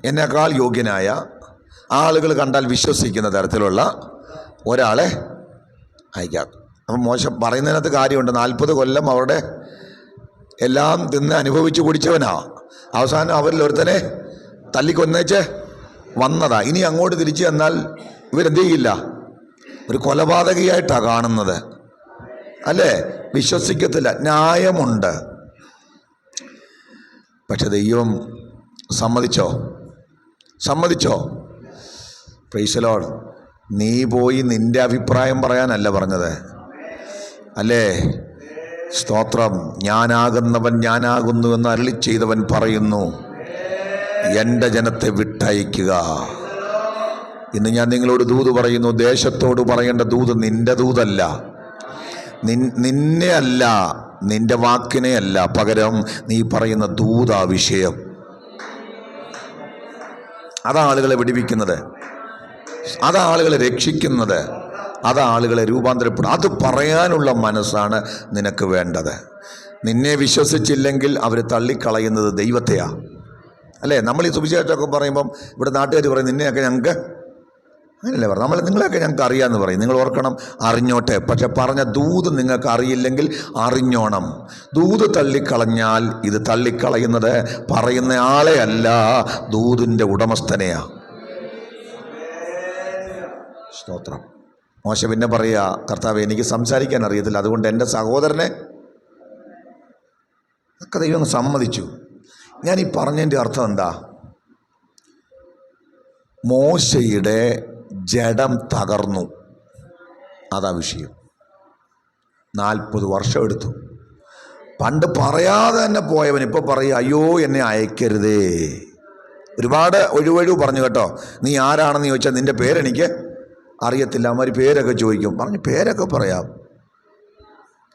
എന്നെക്കാൾ യോഗ്യനായ ആളുകൾ കണ്ടാൽ വിശ്വസിക്കുന്ന തരത്തിലുള്ള ഒരാളെ അയക്കാം. അപ്പം മോശം പറയുന്നതിനകത്ത് കാര്യമുണ്ട്. 40 കൊല്ലം അവരുടെ എല്ലാം തിന്ന് അനുഭവിച്ച് കുടിച്ചവനാ. അവസാനം അവരിൽ ഒരുത്തനെ തല്ലിക്കൊന്നേച്ച് വന്നതാ. ഇനി അങ്ങോട്ട് തിരിച്ചു ചെന്നാൽ ഇവരെന്ത് ചെയ്യില്ല, ഒരു കൊലപാതകയായിട്ടാണ് കാണുന്നത്, അല്ലേ? വിശ്വസിക്കത്തില്ല. ന്യായമുണ്ട്. പക്ഷെ ദൈവം സമ്മതിച്ചോ? Price the Lord. നീ പോയി നിന്റെ അഭിപ്രായം പറയാനല്ല പറഞ്ഞത്, അല്ലേ? സ്തോത്രം. ഞാനാകുന്നവൻ ഞാനാകുന്നു എന്ന് അരുളി ചെയ്തവൻ പറയുന്നു, എൻ്റെ ജനത്തെ വിട്ടയക്കുക. ഇന്ന് ഞാൻ നിങ്ങളോട് ദൂത് പറയുന്നു. ദേശത്തോട് പറയേണ്ട ദൂത് നിന്റെ ദൂതല്ല, നിന്നെ അല്ല, നിന്റെ വാക്കിനെ അല്ല. പകരം നീ പറയുന്ന ദൂതാ വിഷയം. അതാളുകളെ വിടിവിക്കുന്നത്, അതാളുകളെ രക്ഷിക്കുന്നത്, അതാളുകളെ രൂപാന്തരപ്പെടും. അത് പറയാനുള്ള മനസ്സാണ് നിനക്ക് വേണ്ടത്. നിന്നെ വിശ്വസിച്ചില്ലെങ്കിൽ അവർ തള്ളിക്കളയുന്നത് ദൈവത്തെയാ, അല്ലേ? നമ്മൾ ഈ സുവിശേഷമൊക്കെ പറയുമ്പം ഇവിടെ നാട്ടുകാർ പറയും, നിന്നെയൊക്കെ ഞങ്ങൾക്ക് അങ്ങനെയല്ലേ പറയും, നിങ്ങളെയൊക്കെ ഞങ്ങൾക്ക് അറിയാമെന്ന് പറയും. നിങ്ങൾ ഓർക്കണം, അറിഞ്ഞോട്ടെ. പക്ഷെ പറഞ്ഞ ദൂത് നിങ്ങൾക്ക് അറിയില്ലെങ്കിൽ അറിഞ്ഞോണം. ദൂത് തള്ളിക്കളഞ്ഞാൽ ഇത് തള്ളിക്കളയുന്നത് പറയുന്ന ആളെ അല്ല, ദൂതിൻ്റെ ഉടമസ്ഥനെയാ. സ്തോത്രം. മോശ പിന്നെ പറയുക, കർത്താവേ എനിക്ക് സംസാരിക്കാൻ അറിയത്തില്ല, അതുകൊണ്ട് എൻ്റെ സഹോദരനെ ഒക്കെ ദൈവം സമ്മതിച്ചു. ഞാൻ ഈ പറഞ്ഞതിൻ്റെ അർത്ഥം എന്താ? മോശയുടെ ജഡം തകർന്നു, അതാ വിഷയം. 40 വർഷം എടുത്തു. പണ്ട് പറയാതെ തന്നെ പോയവൻ ഇപ്പോൾ പറയുക, അയ്യോ എന്നെ അയക്കരുതേ. ഒരുപാട് ഒഴിവൊഴിവ് പറഞ്ഞു കേട്ടോ. നീ ആരാണെന്ന് ചോദിച്ചാൽ നിൻ്റെ പേരെനിക്ക് അറിയത്തില്ല. അവന്മാർ പേരൊക്കെ ചോദിക്കും. പറഞ്ഞു പേരൊക്കെ പറയാം,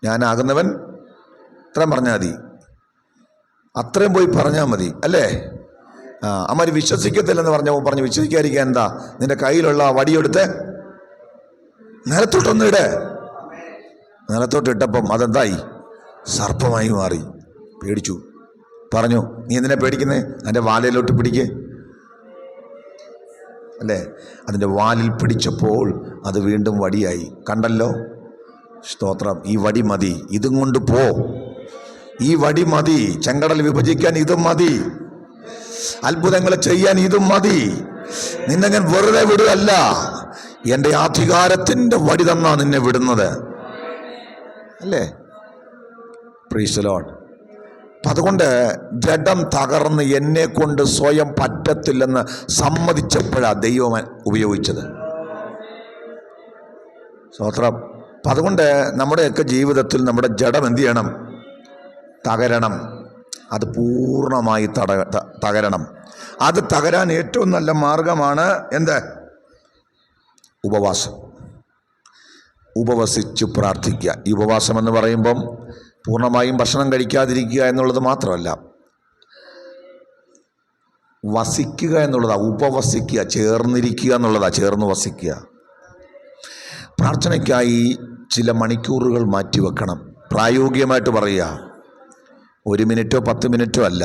ഞാനാകുന്നവൻ ഇത്രയും പറഞ്ഞാൽ മതി, അത്രയും പോയി പറഞ്ഞാൽ മതി, അല്ലേ? അമ്മ വിശ്വസിക്കത്തില്ലെന്ന് പറഞ്ഞു വിശ്വസിക്കാതിരിക്കാൻ എന്താ? നിന്റെ കയ്യിലുള്ള വടിയെടുത്ത് നിലത്തോട്ടൊന്നും ഇട്. നിലത്തോട്ട് ഇട്ടപ്പം അതെന്തായി? സർപ്പമായി മാറി. പേടിച്ചു. പറഞ്ഞു, നീ എന്തിനാ പേടിക്കുന്നേ? അതിൻ്റെ വാലയിലോട്ട് പിടിക്കേ, അല്ലേ? അതിൻ്റെ വാലിൽ പിടിച്ചപ്പോൾ അത് വീണ്ടും വടിയായി. കണ്ടല്ലോ? സ്തോത്രം. ഈ വടി മതി, ഇതും കൊണ്ട് പോ. ഈ വടി മതി. ചെങ്കടൽ വിഭജിക്കാൻ ഇതും മതി. അത്ഭുതങ്ങൾ ചെയ്യാൻ ഇതും മതി. നിന്നെ ഞാൻ വെറുതെ വിടുകയല്ല, എൻ്റെ അധികാരത്തിൻ്റെ വടി തന്നാ നിന്നെ വിടുന്നത്, അല്ലേ? Price the Lord. അതുകൊണ്ട് ജഡം തകർന്ന് എന്നെ കൊണ്ട് സ്വയം പറ്റത്തില്ലെന്ന് സമ്മതിച്ചപ്പോഴാണ് ദൈവം ഉപയോഗിച്ചത്. സ്തോത്രം. അതുകൊണ്ട് നമ്മുടെയൊക്കെ ജീവിതത്തിൽ നമ്മുടെ ജഡം എന്ത് ചെയ്യണം? തകരണം. അത് പൂർണ്ണമായി തകരണം. അത് തകരാൻ ഏറ്റവും നല്ല മാർഗമാണ് എന്ത്? ഉപവാസം. ഉപവസിച്ച് പ്രാർത്ഥിക്കുക. ഈ ഉപവാസം എന്ന് പറയുമ്പം പൂർണ്ണമായും ഭക്ഷണം കഴിക്കാതിരിക്കുക എന്നുള്ളത് മാത്രമല്ല, വസിക്കുക എന്നുള്ളതാണ്. ഉപവസിക്കുക, ചേർന്നിരിക്കുക എന്നുള്ളതാണ്, ചേർന്ന് വസിക്കുക. പ്രാർത്ഥനയ്ക്കായി ചില മണിക്കൂറുകൾ മാറ്റിവെക്കണം. പ്രായോഗികമായിട്ട് പറയുക, 1 മിനിറ്റോ 10 മിനിറ്റോ അല്ല,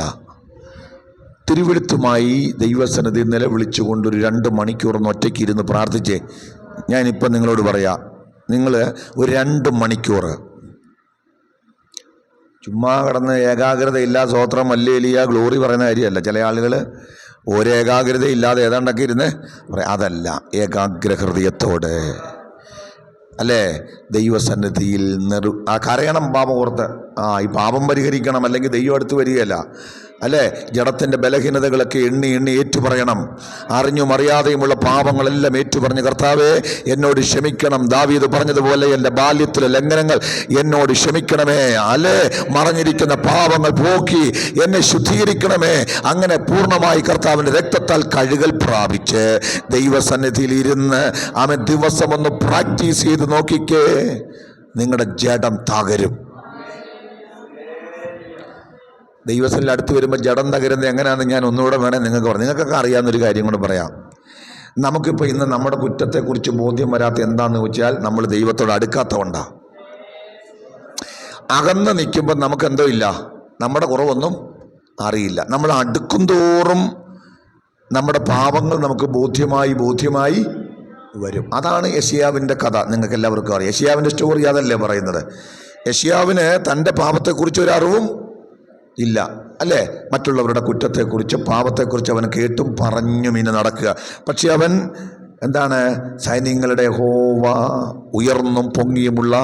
തിരുവെഴുത്തുമായി ദൈവസന്നിധി നിലവിളിച്ചുകൊണ്ട് ഒരു 2 മണിക്കൂറൊന്ന് ഒറ്റയ്ക്ക് ഇരുന്ന് പ്രാർത്ഥിച്ചേ. ഞാനിപ്പം നിങ്ങളോട് പറയാം, നിങ്ങൾ ഒരു 2 മണിക്കൂർ ചുമ്മാ കിടന്ന് ഏകാഗ്രതയില്ല, സ്തോത്രം ഹല്ലേലൂയ ഗ്ലോറി പറയുന്ന കാര്യമല്ല. ചില ആളുകൾ ഒരു ഏകാഗ്രതയില്ലാതെ ഏതാണ്ടൊക്കെ ഇരുന്ന് പറയാം. അതല്ല, ഏകാഗ്ര ഹൃദയത്തോടെ, അല്ലേ? ദൈവസന്നിധിയിൽ കരയണം. പാപം ഓർത്ത് ഈ പാപം പരിഹരിക്കണം, അല്ലെങ്കിൽ ദൈവം അടുത്ത് വരികയല്ല, അല്ലേ? ജഡത്തിൻ്റെ ബലഹീനതകളൊക്കെ എണ്ണി ഏറ്റുപറയണം. അറിഞ്ഞും അറിയാതെയുമുള്ള പാപങ്ങളെല്ലാം ഏറ്റുപറഞ്ഞ്, കർത്താവേ എന്നോട് ക്ഷമിക്കണം. ദാവീദ് പറഞ്ഞതുപോലെ എൻ്റെ ബാല്യത്തിലെ ലംഘനങ്ങൾ എന്നോട് ക്ഷമിക്കണമേ, അല്ലേ? മറഞ്ഞിരിക്കുന്ന പാപങ്ങൾ പോക്കി എന്നെ ശുദ്ധീകരിക്കണമേ. അങ്ങനെ പൂർണ്ണമായി കർത്താവിൻ്റെ രക്തത്താൽ കഴുകൽ പ്രാപിച്ച് ദൈവസന്നിധിയിൽ ഇരുന്ന് അവൻ ദിവസം ഒന്ന് പ്രാക്ടീസ് ചെയ്ത് നോക്കിക്കേ, നിങ്ങളുടെ ജഡം തകരും. ദൈവസനിൽ അടുത്ത് വരുമ്പോൾ ജഡം തകരുന്നത് എങ്ങനെയാണെന്ന് ഞാൻ ഒന്നുകൂടെ വേണേൽ നിങ്ങൾക്ക് പറയാം. നിങ്ങൾക്കൊക്കെ അറിയാവുന്നൊരു കാര്യം കൂടെ പറയാം. നമുക്കിപ്പോൾ ഇന്ന് നമ്മുടെ കുറ്റത്തെക്കുറിച്ച് ബോധ്യം വരാത്ത എന്താണെന്ന് ചോദിച്ചാൽ നമ്മൾ ദൈവത്തോട് അടുക്കാത്തതുകൊണ്ടാണ്. അകന്ന് നിൽക്കുമ്പോൾ നമുക്കെന്തോ ഇല്ല, നമ്മുടെ കുറവൊന്നും അറിയില്ല. നമ്മൾ അടുക്കും തോറും നമ്മുടെ പാപങ്ങൾ നമുക്ക് ബോധ്യമായി വരും. അതാണ് യെശയ്യാവിൻ്റെ കഥ. നിങ്ങൾക്ക് എല്ലാവർക്കും അറിയാം. യെശയ്യാവിൻ്റെ സ്റ്റോറി അതല്ലേ പറയുന്നത്. യെശയ്യാവിന് തൻ്റെ പാപത്തെക്കുറിച്ച് ഒരു അറിവും ഇല്ല, അല്ലേ? മറ്റുള്ളവരുടെ കുറ്റത്തെക്കുറിച്ച് പാപത്തെക്കുറിച്ച് അവൻ കേട്ടും പറഞ്ഞും ഇനി നടക്കുക. പക്ഷെ അവൻ എന്താണ്, സൈന്യങ്ങളുടെ യഹോവ ഉയർന്നും പൊങ്ങിയുമുള്ള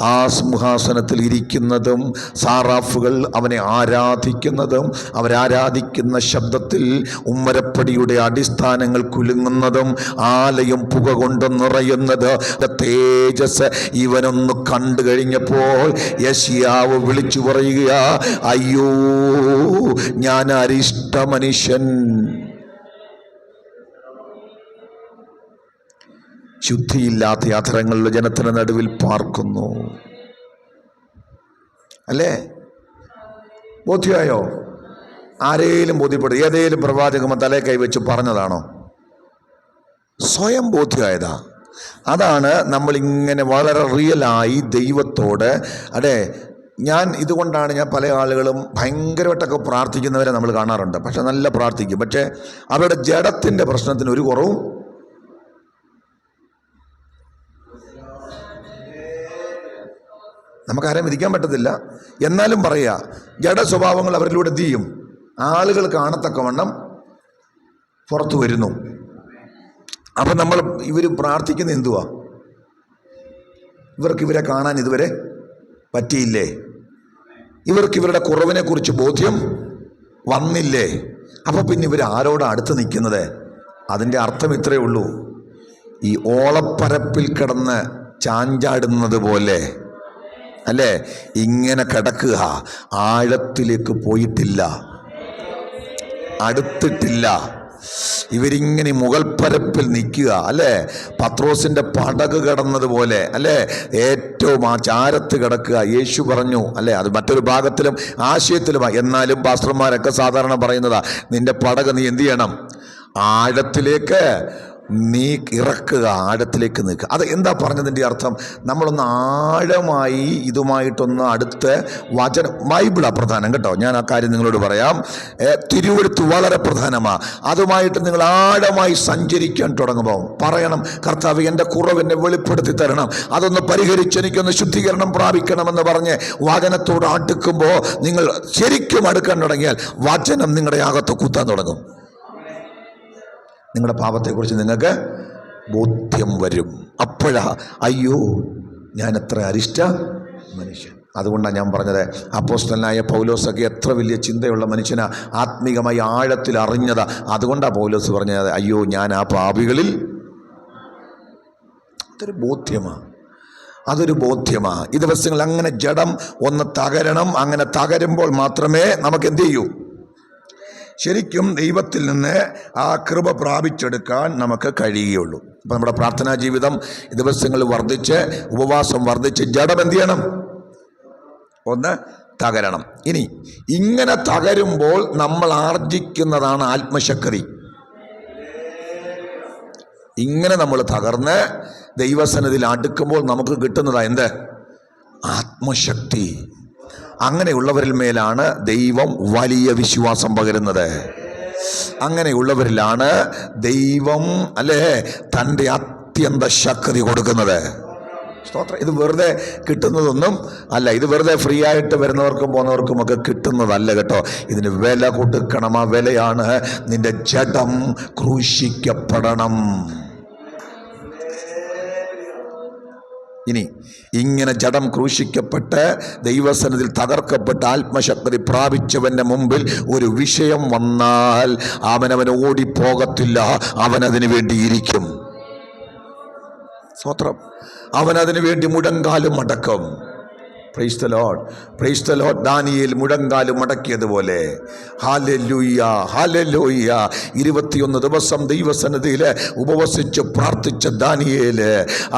ആ സിംഹാസനത്തിൽ ഇരിക്കുന്നതും സാറാഫുകൾ അവനെ ആരാധിക്കുന്നതും അവരാരാധിക്കുന്ന ശബ്ദത്തിൽ ഉമ്മരപ്പടിയുടെ അടിസ്ഥാനങ്ങൾ കുലുങ്ങുന്നതും ആലയം പുക കൊണ്ട് നിറയുന്നത് തേജസ് ഇവനൊന്ന് കണ്ടു കഴിഞ്ഞപ്പോൾ യെശയ്യാവ് വിളിച്ചു പറയുക, അയ്യോ ഞാൻ അരിഷ്ട മനുഷ്യൻ, ശുദ്ധിയില്ലാത്ത അധരങ്ങളുടെ ജനത്തിന് നടുവിൽ പാർക്കുന്നു. അല്ലേ? ബോധ്യമായോ? ആരേലും ബോധ്യപ്പെടും? ഏതേലും പ്രവാചകൻ തലേ കൈവച്ച് പറഞ്ഞതാണോ? സ്വയം ബോധ്യമായതാ. അതാണ് നമ്മളിങ്ങനെ വളരെ റിയലായി ദൈവത്തോട് ഇതുകൊണ്ടാണ് ഞാൻ പല ആളുകളും ഭയങ്കരമായിട്ടൊക്കെ പ്രാർത്ഥിക്കുന്നവരെ നമ്മൾ കാണാറുണ്ട്. പക്ഷെ നല്ല പ്രാർത്ഥിക്കും, പക്ഷെ അവരുടെ ജഡത്തിൻ്റെ പ്രശ്നത്തിന് ഒരു കുറവും നമുക്കാരെയും വിധിക്കാൻ പറ്റത്തില്ല. എന്നാലും പറയുക, ജഡ സ്വഭാവങ്ങൾ അവരിലൂടെ എന്ത് ചെയ്യും? ആളുകൾ കാണത്തക്കവണ്ണം പുറത്തു വരുന്നു. അപ്പം ഇവർ പ്രാർത്ഥിക്കുന്ന എന്തുവാ? ഇവരെ കാണാൻ ഇതുവരെ പറ്റിയില്ലേ? ഇവരുടെ കുറവിനെക്കുറിച്ച് ബോധ്യം വന്നില്ലേ? അപ്പോൾ പിന്നെ ഇവർ ആരോടാണ് അടുത്ത് നിൽക്കുന്നത്? അതിൻ്റെ അർത്ഥം ഇത്രയേ ഉള്ളൂ, ഈ ഓളപ്പരപ്പിൽ കിടന്ന് ചാഞ്ചാടുന്നത് പോലെ, അല്ലേ? ഇങ്ങനെ കിടക്കുക, ആഴത്തിലേക്ക് പോയിട്ടില്ല, അടുത്തിട്ടില്ല. ഇവരിങ്ങനെ മുകൾ പരപ്പിൽ നിൽക്കുക, അല്ലേ? പത്രോസിൻ്റെ പടക് കിടന്നതുപോലെ, അല്ലേ? ഏറ്റവും ആ ചാരത്ത് കിടക്കുക. യേശു പറഞ്ഞു, അല്ലേ? അത് മറ്റൊരു ഭാഗത്തിലും ആശയത്തിലുമാണ്. എന്നാലും പാസ്റ്റർമാരൊക്കെ സാധാരണ പറയുന്നതാ, നിന്റെ പടക് നീ എന്ത് ചെയ്യണം? ആഴത്തിലേക്ക് നീ ഇറക്കുക, ആഴത്തിലേക്ക് നിൽക്കുക. അത് എന്താ പറഞ്ഞതിൻ്റെ അർത്ഥം? നമ്മളൊന്ന് ആഴമായി ഇതുമായിട്ടൊന്ന് അടുത്ത് ബൈബിളാണ് പ്രധാനം കേട്ടോ. ഞാൻ ആ കാര്യം നിങ്ങളോട് പറയാം. തിരുവെഴുത്ത് വളരെ പ്രധാനമാണ്. അതുമായിട്ട് നിങ്ങൾ ആഴമായി സഞ്ചരിക്കാൻ തുടങ്ങുമ്പോൾ പറയണം, കർത്താവ് എൻ്റെ കുറവെന്നെ വെളിപ്പെടുത്തി തരണം, അതൊന്ന് പരിഹരിച്ച് എനിക്കൊന്ന് ശുദ്ധീകരണം പ്രാപിക്കണമെന്ന് പറഞ്ഞ് വചനത്തോട് അടുക്കുമ്പോൾ നിങ്ങൾ ശരിക്കും അടുക്കാൻ തുടങ്ങിയാൽ വചനം നിങ്ങളുടെ അകത്ത് കുത്താൻ തുടങ്ങും. നിങ്ങളുടെ പാപത്തെക്കുറിച്ച് നിങ്ങൾക്ക് ബോധ്യം വരും. അപ്പോഴാ അയ്യോ ഞാൻ എത്ര അരിഷ്ട മനുഷ്യൻ. അതുകൊണ്ടാണ് ഞാൻ പറഞ്ഞത്, അപ്പോസ്തലനായ പൗലോസൊക്കെ എത്ര വലിയ ചിന്തയുള്ള മനുഷ്യനാ, ആത്മീകമായി ആഴത്തിൽ അറിഞ്ഞതാ. അതുകൊണ്ടാണ് പൗലോസ് പറഞ്ഞത്, അയ്യോ ഞാൻ ആ പാപികളിൽ. അതൊരു ബോധ്യമാണ്. ഈ ദിവസങ്ങളിൽ അങ്ങനെ ജഡം ഒന്ന് തകരണം. അങ്ങനെ തകരുമ്പോൾ മാത്രമേ നമുക്ക് എന്ത് ചെയ്യൂ? ശരിക്കും ദൈവത്തിൽ നിന്ന് ആ കൃപ പ്രാപിച്ചെടുക്കാൻ നമുക്ക് കഴിയുകയുള്ളൂ. അപ്പം നമ്മുടെ പ്രാർത്ഥനാ ജീവിതം ദിവസങ്ങൾ വർദ്ധിച്ച്, ഉപവാസം വർദ്ധിച്ച്, ജഡം എന്ത് ചെയ്യണം? ഒന്ന് തകരണം. ഇനി ഇങ്ങനെ തകരുമ്പോൾ നമ്മൾ ആർജിക്കുന്നതാണ് ആത്മശക്തി. ഇങ്ങനെ നമ്മൾ തകർന്ന് ദൈവസന്നിധിയിൽ അടുക്കുമ്പോൾ നമുക്ക് കിട്ടുന്നതാ എന്ത്? ആത്മശക്തി. അങ്ങനെയുള്ളവരിൽ മേലാണ് ദൈവം വലിയ വിശ്വാസം പകരുന്നത്. അങ്ങനെയുള്ളവരിലാണ് ദൈവം, അല്ലേ, തൻ്റെ അത്യന്ത ശക്തി കൊടുക്കുന്നത്. സ്തോത്രം. ഇത് വെറുതെ കിട്ടുന്നതൊന്നും അല്ല. ഇത് വെറുതെ ഫ്രീ ആയിട്ട് വരുന്നവർക്കും പോകുന്നവർക്കുമൊക്കെ കിട്ടുന്നതല്ല കേട്ടോ. ഇതിന് വില കൊടുക്കണം. ആ വിലയാണ് നിന്റെ ജഡം ക്രൂശിക്കപ്പെടണം. ഇനി ഇങ്ങനെ ജഡം ക്രൂശിക്കപ്പെട്ട് ദൈവസന്നിധിയിൽ തകർക്കപ്പെട്ട് ആത്മശക്തി പ്രാപിച്ചവൻ്റെ മുമ്പിൽ ഒരു വിഷയം വന്നാൽ അവൻ ഓടിപ്പോകത്തില്ല, അവനതിനു വേണ്ടി ഇരിക്കും. സ്വത്രം. അവനതിനു വേണ്ടി മുഴങ്കാലും അടക്കം. Praise the lord, praise the lord. Daniel മുഴങ്കാല് മടക്കിയതുപോലെ ഹല്ലേലൂയ, ഹല്ലേലൂയ. 21 ദിവസം ദൈവസന്നിധിയിൽ ഉപവസിച്ച് പ്രാർത്ഥിച്ച ദാനിയേല്,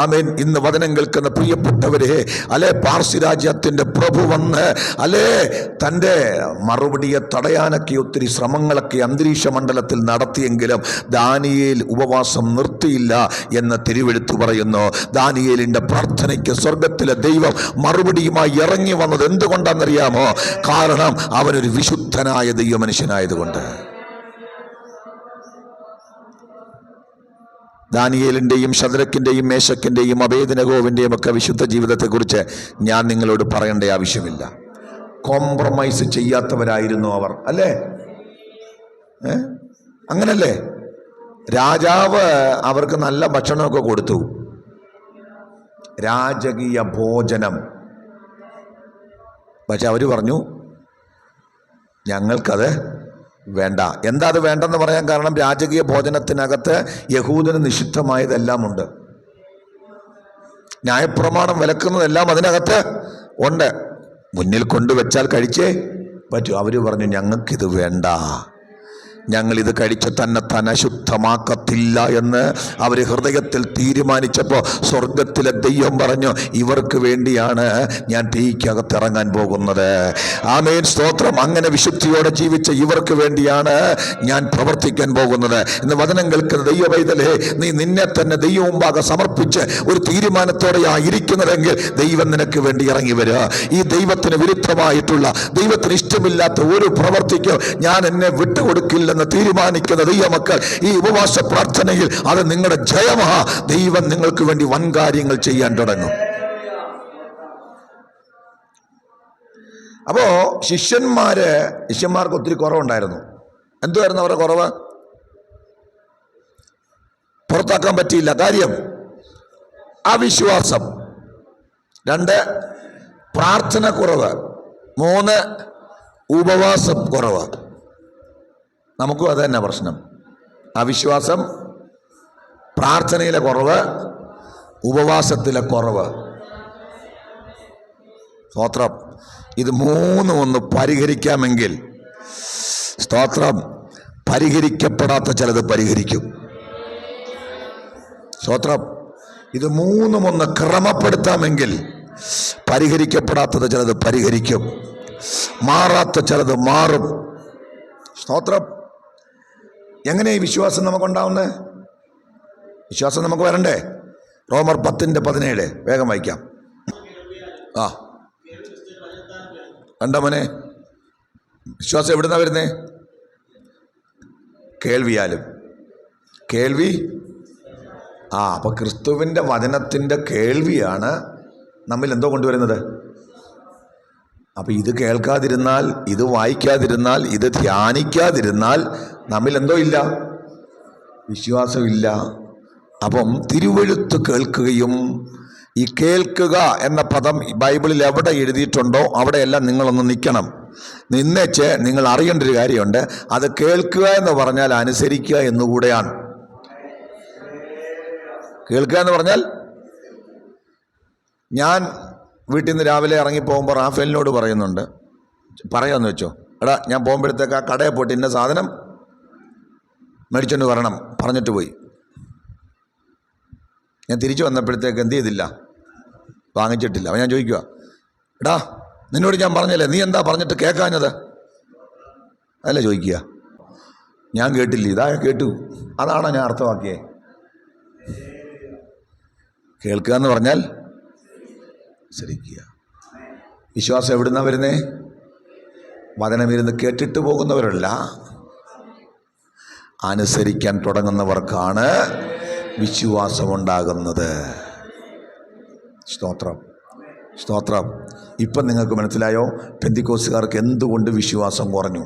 ആമേൻ. ഇന്ന് വചനം കേൾക്കുന്ന പ്രിയപ്പെട്ടവരെ, അല്ലേ, പാർസി രാജ്യത്തിൻ്റെ പ്രഭു വന്ന്, അല്ലേ, തൻ്റെ മറുപടിയെ തടയാനൊക്കെ ഒത്തിരി ശ്രമങ്ങളൊക്കെ അന്തരീക്ഷ മണ്ഡലത്തിൽ നടത്തിയെങ്കിലും ദാനിയേൽ ഉപവാസം നിർത്തിയില്ല എന്ന് തിരുവെഴുത്ത് പറയുന്നു. ദാനിയേലിൻ്റെ പ്രാർത്ഥനയ്ക്ക് സ്വർഗത്തിലെ ദൈവം മറുപടിയുമായി ഇറങ്ങി വന്നത് എന്തുകൊണ്ടാണെന്നറിയാമോ? കാരണം അവനൊരു വിശുദ്ധനായ ദൈവ മനുഷ്യനായതുകൊണ്ട്. ദാനിയേലിൻ്റെയും ശദ്രക്കിൻ്റെയും മേശക്കിൻ്റെയും അബേദ്നെഗോവിൻ്റെയും ഒക്കെ വിശുദ്ധ ജീവിതത്തെക്കുറിച്ച് ഞാൻ നിങ്ങളോട് പറയേണ്ട ആവശ്യമില്ല. കോംപ്രമൈസ് ചെയ്യാത്തവരായിരുന്നു അവർ, അല്ലേ? അങ്ങനല്ലേ? രാജാവ് അവർക്ക് നല്ല ഭക്ഷണമൊക്കെ കൊടുത്തു, രാജകീയ ഭോജനം. പക്ഷെ അവർ പറഞ്ഞു, ഞങ്ങൾക്കത് വേണ്ട. എന്താ അത് വേണ്ടെന്ന് പറയാൻ കാരണം? രാജകീയ ഭോജനത്തിനകത്ത് യഹൂദന് നിഷിദ്ധമായതെല്ലാം ഉണ്ട്. ന്യായപ്രമാണം വിലക്കുന്നതെല്ലാം അതിനകത്ത് ഉണ്ട്. മുന്നിൽ കൊണ്ടുവച്ചാൽ കഴിച്ചേ പറ്റൂ. അവർ പറഞ്ഞു, ഞങ്ങൾക്കിത് വേണ്ട, ഞങ്ങളിത് കഴിച്ച് തന്നെ അശുദ്ധമാക്കത്തില്ല എന്ന് അവർ ഹൃദയത്തിൽ തീരുമാനിച്ചപ്പോൾ സ്വർഗത്തിലെ ദൈവം പറഞ്ഞു, ഇവർക്ക് വേണ്ടിയാണ് ഞാൻ തീക്കകത്ത് ഇറങ്ങാൻ പോകുന്നത്. ആമേൻ, സ്തോത്രം. അങ്ങനെ വിശുദ്ധിയോടെ ജീവിച്ച ഇവർക്ക് വേണ്ടിയാണ് ഞാൻ പ്രവർത്തിക്കാൻ പോകുന്നത്. ഇന്ന് വചനം കേൾക്കുന്ന ദൈവ പൈതലേ, നീ നിന്നെ തന്നെ ദൈവം മുമ്പാകെ സമർപ്പിച്ച് ഒരു തീരുമാനത്തോടെയാ ഇരിക്കുന്നതെങ്കിൽ ദൈവം നിനക്ക് വേണ്ടി ഇറങ്ങി വരിക. ഈ ദൈവത്തിന് വിരുദ്ധമായിട്ടുള്ള, ദൈവത്തിന് ഇഷ്ടമില്ലാത്ത ഒരു പ്രവർത്തിക്കും ഞാൻ എന്നെ വിട്ടുകൊടുക്കില്ല എന്ന് തീരുമാനിക്കുന്ന ദൈവമക്കൾ ഈ ഉപവാസ പ്രാർത്ഥനയിൽ അത് നിങ്ങളുടെ ജയമാ. ദൈവം നിങ്ങൾക്ക് വേണ്ടി വൻ കാര്യങ്ങൾ ചെയ്യാൻ തുടങ്ങും. അപ്പോ ശിഷ്യന്മാർക്ക് ഒത്തിരി കുറവുണ്ടായിരുന്നു. എന്തുവായിരുന്നു അവരുടെ കുറവ്? പുറത്താക്കാൻ പറ്റിയില്ല. കാര്യം അവിശ്വാസം. 2 പ്രാർത്ഥന കുറവ്. 3 ഉപവാസം കുറവ്. നമുക്കും അത് തന്നെ പ്രശ്നം. അവിശ്വാസം, പ്രാർത്ഥനയിലെ കുറവ്, ഉപവാസത്തിലെ കുറവ്. സ്തോത്രം. ഇത് 3 ഒന്ന് പരിഹരിക്കാമെങ്കിൽ, സ്തോത്രം, പരിഹരിക്കപ്പെടാത്ത ചിലത് പരിഹരിക്കും. സ്തോത്രം. ഇത് 3 ഒന്ന് ക്രമപ്പെടുത്താമെങ്കിൽ പരിഹരിക്കപ്പെടാത്തത് ചിലത് പരിഹരിക്കും, മാറാത്ത ചിലത് മാറും. സ്തോത്രം. എങ്ങനെ ഈ വിശ്വാസം നമുക്കുണ്ടാവുന്നത്? വിശ്വാസം നമുക്ക് വരണ്ടേ? റോമർ 10:17 വേഗം വായിക്കാം. കണ്ടോ മോനെ? വിശ്വാസം എവിടുന്നാ വരുന്നേ? കേൾവിയാലും. കേൾവി. അപ്പൊ ക്രിസ്തുവിൻ്റെ വചനത്തിൻ്റെ കേൾവിയാണ് നമ്മിൽ എന്തോ കൊണ്ടുവരുന്നത്. അപ്പൊ ഇത് കേൾക്കാതിരുന്നാൽ, ഇത് വായിക്കാതിരുന്നാൽ, ഇത് ധ്യാനിക്കാതിരുന്നാൽ നമ്മിൽ എന്തോ ഇല്ല? വിശ്വാസമില്ല. അപ്പം തിരുവെഴുത്ത് കേൾക്കുകയും, ഈ കേൾക്കുക എന്ന പദം ബൈബിളിൽ എവിടെ എഴുതിയിട്ടുണ്ടോ അവിടെയെല്ലാം നിങ്ങളൊന്ന് നിൽക്കണം. നിന്നേച്ച് നിങ്ങൾ അറിയേണ്ട ഒരു കാര്യമുണ്ട്. അത് കേൾക്കുക എന്ന് പറഞ്ഞാൽ അനുസരിക്കുക എന്നുകൂടെയാണ്. കേൾക്കുക എന്ന് പറഞ്ഞാൽ, ഞാൻ വീട്ടിൽ നിന്ന് രാവിലെ ഇറങ്ങിപ്പോകുമ്പോൾ റാഫേലിനോട് പറയാമെന്ന് വെച്ചോ, എടാ ഞാൻ പോകുമ്പോഴത്തേക്ക് ആ കടയിൽ പോയിട്ട് ഇന്ന സാധനം മേടിച്ചോണ്ട് വരണം പറഞ്ഞിട്ട് പോയി. ഞാൻ തിരിച്ചു വന്നപ്പോഴത്തേക്ക് എന്ത് ചെയ്തില്ല? വാങ്ങിച്ചിട്ടില്ല. അപ്പം ഞാൻ ചോദിക്കുക, എടാ നിന്നോട് ഞാൻ പറഞ്ഞല്ലേ, നീ എന്താ പറഞ്ഞിട്ട് കേൾക്കാഞ്ഞത്? അതല്ല ചോദിക്കുക. ഞാൻ കേട്ടില്ല, ഇതാ കേട്ടു. അതാണോ ഞാൻ അർത്ഥമാക്കിയേ? കേൾക്കുക എന്ന് പറഞ്ഞാൽ അനുസരിക്കുക. വിശ്വാസം എവിടുന്നാ വരുന്നേ? വചനമിരുന്ന് കേട്ടിട്ട് പോകുന്നവരല്ല, അനുസരിക്കാൻ തുടങ്ങുന്നവർക്കാണ് വിശ്വാസമുണ്ടാകുന്നത്. സ്തോത്രം, സ്തോത്രം. ഇപ്പം നിങ്ങൾക്ക് മനസ്സിലായോ പെന്തിക്കോസ്തുകാർക്ക് എന്തുകൊണ്ട് വിശ്വാസം കുറഞ്ഞു?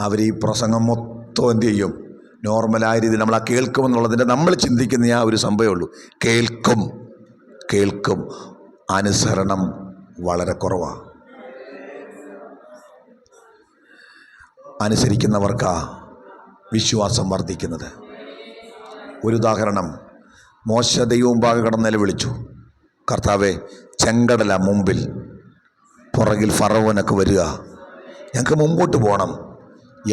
അവർ ഈ പ്രസംഗം മൊത്തം എന്ത് ചെയ്യും? നോർമലായ രീതിയിൽ നമ്മൾ ആ കേൾക്കുമെന്നുള്ളതിൻ്റെ നമ്മൾ ചിന്തിക്കുന്ന ആ ഒരു സംഭവമേ ഉള്ളൂ. കേൾക്കും, അനുസരണം വളരെ കുറവാണ്. അനുസരിക്കുന്നവർക്കാ വിശ്വാസം വർദ്ധിക്കുന്നത്. ഒരു ഉദാഹരണം, മോശ ദൈവം മുമ്പാകെ കടന്ന് നിലവിളിച്ചു. കർത്താവെ, ചെങ്കടല മുമ്പിൽ, പുറകിൽ ഫറവോനൊക്കെ വരിക, ഞങ്ങൾക്ക് മുമ്പോട്ട് പോകണം.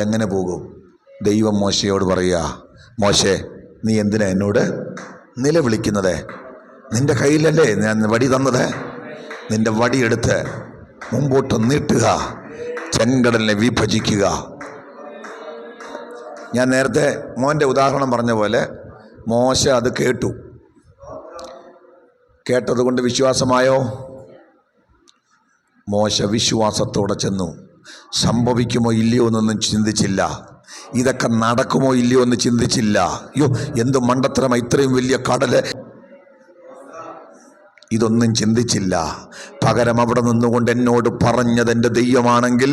എങ്ങനെ പോകും? ദൈവം മോശയോട് പറയുക, മോശെ, നീ എന്തിനാ എന്നോട് നിലവിളിക്കുന്നത്? നിന്റെ കയ്യിലല്ലേ ഞാൻ വടി തന്നത്? നിന്റെ വടിയെടുത്ത് മുമ്പോട്ട് നീട്ടുക, ചെങ്കടലിനെ വിഭജിക്കുക. ഞാൻ നേരത്തെ മോൻ്റെ ഉദാഹരണം പറഞ്ഞ പോലെ മോശ അത് കേട്ടതുകൊണ്ട് വിശ്വാസമായോ? മോശ വിശ്വാസത്തോടെ ചെന്നു. സംഭവിക്കുമോ ഇല്ലയോ എന്നൊന്നും ചിന്തിച്ചില്ല. ഇതൊക്കെ നടക്കുമോ ഇല്ലയോ എന്ന് ചിന്തിച്ചില്ല. അയ്യോ, എന്ത് മണ്ടത്തരമാ, ഇത്രയും വലിയ കടല്, ഇതൊന്നും ചിന്തിച്ചില്ല. പകരം അവിടെ നിന്നുകൊണ്ട് എന്നോട് പറഞ്ഞത് എൻ്റെ ദൈവമാണെങ്കിൽ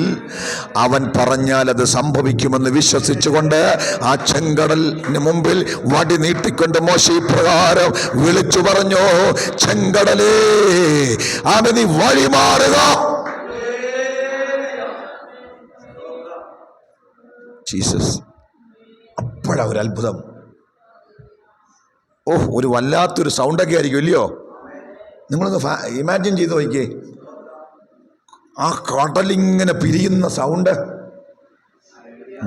അവൻ പറഞ്ഞാൽ അത് സംഭവിക്കുമെന്ന് വിശ്വസിച്ചുകൊണ്ട് ആ ചെങ്കടലിന് മുമ്പിൽ വടി നീട്ടിക്കൊണ്ട് മോശ ഇപ്രകാരം വിളിച്ചു പറഞ്ഞു, ചെങ്കടലേ, അവന് വഴി മാറുക. ജീസസ്. അപ്പോഴാ ഒരു അത്ഭുതം. ഒരു വല്ലാത്തൊരു സൗണ്ടൊക്കെ ആയിരിക്കും, ഇല്ലയോ? നിങ്ങളൊന്ന് ഇമാജിൻ ചെയ്ത് നോക്കിയേ, ആ കടലിങ്ങനെ പിരിയുന്ന സൗണ്ട്.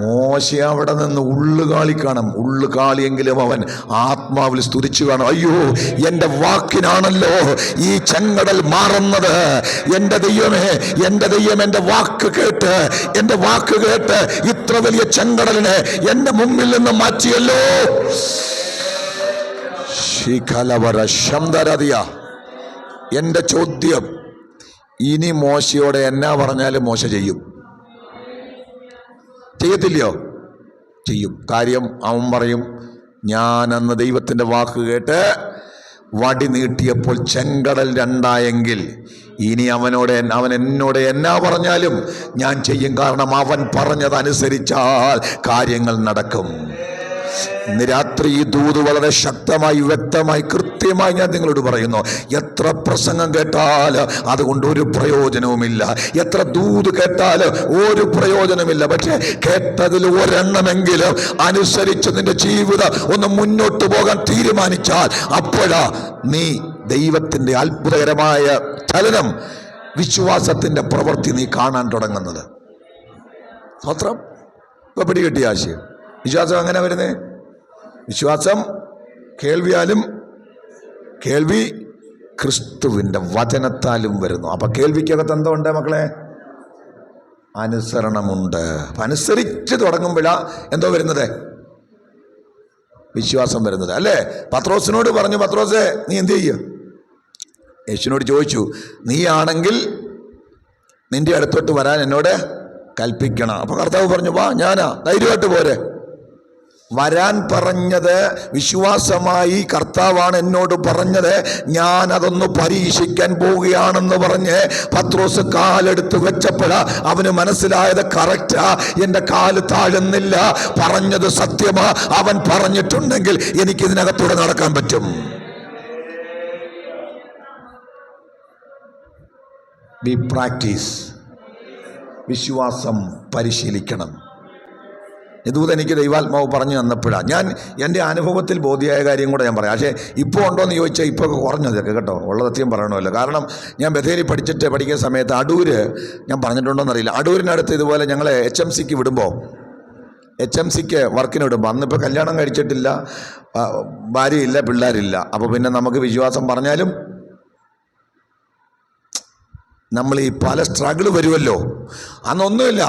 മോശ അവിടെ നിന്ന് ഉള്ളുകാളി കാണും. ഉള്ളുകാളിയെങ്കിലും അവൻ ആത്മാവിൽ സ്തുതിച്ചു കാണും. അയ്യോ, എൻ്റെ വാക്കിനാണല്ലോ ഈ ചെങ്കടൽ മാറുന്നത്. എൻ്റെ ദൈവമേ, എൻ്റെ ദൈവം എൻ്റെ വാക്ക് കേട്ട് ഇത്ര വലിയ ചെങ്കടലിനെ എൻ്റെ മുമ്പിൽ നിന്ന് മാറ്റിയല്ലോ. എൻ്റെ ചോദ്യം, ഇനി മോശയോടെ എന്നാ പറഞ്ഞാലും മോശ ചെയ്യത്തില്ലയോ? ചെയ്യും. കാര്യം അവൻ പറയും, ഞാൻ അന്ന് ദൈവത്തിൻ്റെ വാക്ക് കേട്ട് വടി നീട്ടിയപ്പോൾ ചെങ്കടൽ രണ്ടായെങ്കിൽ ഇനി അവൻ എന്നോട് എന്നാ പറഞ്ഞാലും ഞാൻ ചെയ്യും. കാരണം അവൻ പറഞ്ഞതനുസരിച്ചാൽ കാര്യങ്ങൾ നടക്കും. ഇന്ന് രാത്രി ഈ ദൂത് വളരെ ശക്തമായി, വ്യക്തമായി, കൃത്യമായി ഞാൻ നിങ്ങളോട് പറയുന്നു. എത്ര പ്രസംഗം കേട്ടാൽ അതുകൊണ്ട് ഒരു പ്രയോജനവുമില്ല. എത്ര ദൂത് കേട്ടാൽ ഒരു പ്രയോജനമില്ല. പക്ഷെ കേട്ടതിൽ ഒരെണ്ണമെങ്കിലും അനുസരിച്ച് നിന്റെ ജീവിതം ഒന്ന് മുന്നോട്ട് പോകാൻ തീരുമാനിച്ചാൽ അപ്പോഴാ നീ ദൈവത്തിൻ്റെ അത്ഭുതകരമായ ചലനം, വിശ്വാസത്തിൻ്റെ പ്രവൃത്തി നീ കാണാൻ തുടങ്ങുന്നത്. സ്വത്രം ഇപ്പൊ പിടികിട്ടിയ ആശയം. വിശ്വാസം അങ്ങനെ വരുന്നേ? വിശ്വാസം കേൾവിയാലും, കേൾവി ക്രിസ്തുവിൻ്റെ വചനത്താലും വരുന്നു. അപ്പൊ കേൾവിക്കകത്ത് എന്തോ ഉണ്ട് മക്കളെ? അനുസരണമുണ്ട്. അപ്പൊ അനുസരിച്ച് തുടങ്ങുമ്പോഴാ എന്തോ വരുന്നത്? വിശ്വാസം വരുന്നത്, അല്ലേ? പത്രോസിനോട് പറഞ്ഞു, പത്രോസേ, നീ എന്ത് ചെയ്യും? യേശുവിനോട് ചോദിച്ചു, നീ ആണെങ്കിൽ നിന്റെ അടുത്തോട്ട് വരാൻ എന്നോട് കൽപ്പിക്കണം. അപ്പൊ കർത്താവ് പറഞ്ഞു, വാ, ഞാനാ, ധൈര്യമായിട്ട് പോരെ. വരാൻ പറഞ്ഞത് വിശ്വാസമായി. കർത്താവാണ് എന്നോട് പറഞ്ഞത്, ഞാൻ അതൊന്ന് പരീക്ഷിക്കാൻ പോവുകയാണെന്ന് പറഞ്ഞ് പത്രോസ് കാലെടുത്ത് വെച്ചപ്പോഴാ അവന് മനസ്സിലായത്, കറക്റ്റാ, എൻ്റെ കാല് താഴുന്നില്ല, പറഞ്ഞത് സത്യമാ. അവൻ പറഞ്ഞിട്ടുണ്ടെങ്കിൽ എനിക്കിതിനകത്തൂടെ നടക്കാൻ പറ്റും. B practice. വിശ്വാസം പരിശീലിക്കണം. ഇതുപോലെ എനിക്ക് ദൈവാത്മാവ് പറഞ്ഞു തന്നപ്പോഴാണ് ഞാൻ എൻ്റെ അനുഭവത്തിൽ ബോധ്യമായ കാര്യം കൂടെ ഞാൻ പറയാം. പക്ഷേ ഇപ്പോൾ ഉണ്ടോയെന്ന് ചോദിച്ചാൽ ഇപ്പോൾ ഒക്കെ കുറഞ്ഞതൊക്കെ കേട്ടോ, ഉള്ള സത്യം പറയണമല്ലോ. കാരണം ഞാൻ ബഥേരി പഠിക്കുന്ന സമയത്ത് അടൂര്, ഞാൻ പറഞ്ഞിട്ടുണ്ടോയെന്നറിയില്ല, അടൂരിനടുത്ത് ഇതുപോലെ ഞങ്ങൾ HMCക്ക് വിടുമ്പോൾ, HMCക്ക് വർക്കിന് വിടുമ്പോൾ, അന്നിപ്പോൾ കല്യാണം കഴിച്ചിട്ടില്ല, ഭാര്യയില്ല, പിള്ളേരില്ല. അപ്പോൾ പിന്നെ നമുക്ക് വിശ്വാസം പറഞ്ഞാലും നമ്മൾ ഈ പല സ്ട്രഗിൾ വരുമല്ലോ. അന്നൊന്നുമില്ല.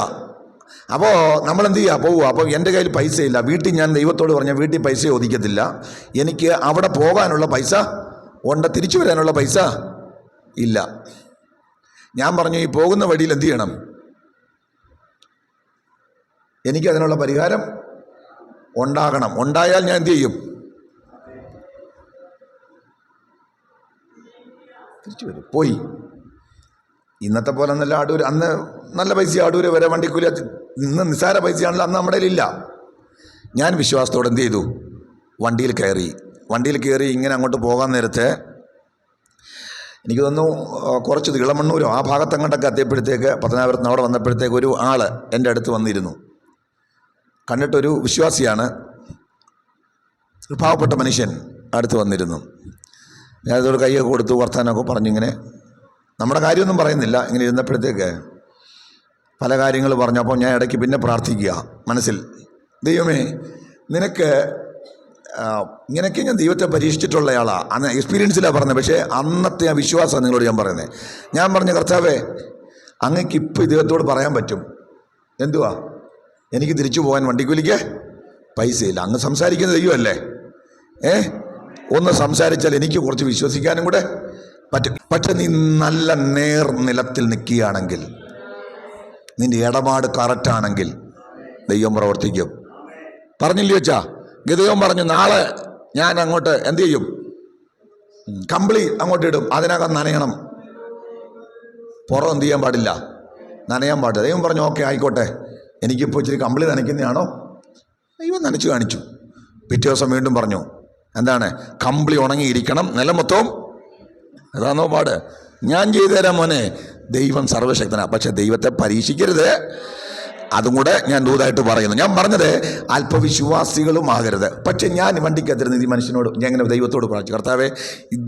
അപ്പോൾ നമ്മളെന്ത് ചെയ്യുക? പോവുക. അപ്പോൾ എൻ്റെ കയ്യിൽ പൈസയില്ല. വീട്ടിൽ ഞാൻ ദൈവത്തോട് പറഞ്ഞാൽ വീട്ടിൽ പൈസ ഒതുക്കത്തില്ല. എനിക്ക് അവിടെ പോകാനുള്ള പൈസ ഉണ്ട്, തിരിച്ചു വരാനുള്ള പൈസ ഇല്ല. ഞാൻ പറഞ്ഞു, ഈ പോകുന്ന വഴിയിൽ എന്ത് ചെയ്യണം? എനിക്കതിനുള്ള പരിഹാരം ഉണ്ടാകണം. ഉണ്ടായാൽ ഞാൻ എന്ത് ചെയ്യും? തിരിച്ചു വരും. പോയി. ഇന്നത്തെ പോലെ ഒന്നല്ല. അടൂർ അന്ന് നല്ല പൈസ, അടൂര് വരെ വണ്ടിക്കൂലി ഇന്ന് നിസ്സാര പൈസയാണല്ലോ, അന്ന് നമ്മുടെ ഇല്ല. ഞാൻ വിശ്വാസത്തോടെ എന്ത് ചെയ്തു? വണ്ടിയിൽ കയറി ഇങ്ങനെ അങ്ങോട്ട് പോകാൻ നേരത്തെ എനിക്ക് തോന്നുന്നു കുറച്ച് ഇളമണ്ണൂരോ ആ ഭാഗത്തങ്ങോട്ടൊക്കെ എത്തിയപ്പോഴത്തേക്ക്, പത്തനാപുരത്ത് അവിടെ വന്നപ്പോഴത്തേക്ക് ഒരു ആൾ എൻ്റെ അടുത്ത് വന്നിരുന്നു. കണ്ടിട്ടൊരു വിശ്വാസിയാണ്, ഒരു പാവപ്പെട്ട മനുഷ്യൻ അടുത്ത് വന്നിരുന്നു. ഞാനിതോട് കൈയൊക്കെ കൊടുത്ത് വർത്താനമൊക്കെ പറഞ്ഞിങ്ങനെ നമ്മുടെ കാര്യമൊന്നും പറയുന്നില്ല. ഇങ്ങനെ ഇരുന്നപ്പോഴത്തേക്ക് പല കാര്യങ്ങൾ പറഞ്ഞു. അപ്പോൾ ഞാൻ ഇടയ്ക്ക് പിന്നെ പ്രാർത്ഥിക്കുക മനസ്സിൽ, ദൈവമേ നിനക്ക് ഇങ്ങനെയൊക്കെ ഞാൻ ദൈവത്തെ പരീക്ഷിച്ചിട്ടുള്ളയാളാണ്. അന്ന് എക്സ്പീരിയൻസിലാണ് പറഞ്ഞത്. പക്ഷേ അന്നത്തെ ആ വിശ്വാസമാണ് നിങ്ങളോട് ഞാൻ പറയുന്നത്. ഞാൻ പറഞ്ഞ കർത്താവേ, അങ്ങക്ക് ഇപ്പോൾ ഇദ്ദേഹത്തോട് പറയാൻ പറ്റും, എന്തുവാ എനിക്ക് തിരിച്ചു പോകാൻ വണ്ടിക്കൂലിക്ക് പൈസയില്ല. അങ്ങ് സംസാരിക്കുന്ന ദൈവമല്ലേ, ഒന്ന് സംസാരിച്ചാൽ എനിക്ക് കുറച്ച് വിശ്വസിക്കാനും കൂടെ പറ്റും. പക്ഷെ നീ നല്ല നേർനിലത്തിൽ നിൽക്കുകയാണെങ്കിൽ, നിന്റെ ഇടപാട് കറക്റ്റാണെങ്കിൽ ദൈവം പ്രവർത്തിക്കും. പറഞ്ഞില്ലേ വെച്ചാ ദൈവം പറഞ്ഞു, നാളെ ഞാൻ അങ്ങോട്ട് എന്ത് ചെയ്യും, കമ്പിളി അങ്ങോട്ട് ഇടും, അതിനകം നനയണം, പുറം എന്ത് ചെയ്യാൻ പാടില്ല, നനയാൻ പാടില്ല. ദൈവം പറഞ്ഞു ഓക്കെ ആയിക്കോട്ടെ, എനിക്കിപ്പോൾ ഇച്ചിരി കമ്പിളി നനയ്ക്കുന്നതാണോ? ദൈവം നനച്ചു കാണിച്ചു. പിറ്റേ ദിവസം വീണ്ടും പറഞ്ഞു, എന്താണ്, കമ്പിളി ഉണങ്ങിയിരിക്കണം, നിലം മൊത്തവും. അതാണോ പാട്? ഞാൻ ചെയ്തു തരാം മോനെ. ദൈവം സർവശക്തനാണ്. പക്ഷെ ദൈവത്തെ പരീക്ഷിക്കരുത്. അതും കൂടെ ഞാൻ ദൂതായിട്ട് പറയുന്നു. ഞാൻ പറഞ്ഞത് അല്പവിശ്വാസികളും ആകരുത്. പക്ഷെ ഞാൻ വണ്ടിക്കകത്തിരുന്ന് ഈ മനുഷ്യനോട് ഞാൻ ഇങ്ങനെ ദൈവത്തോട് പ്രാർത്ഥിച്ചു, കർത്താവേ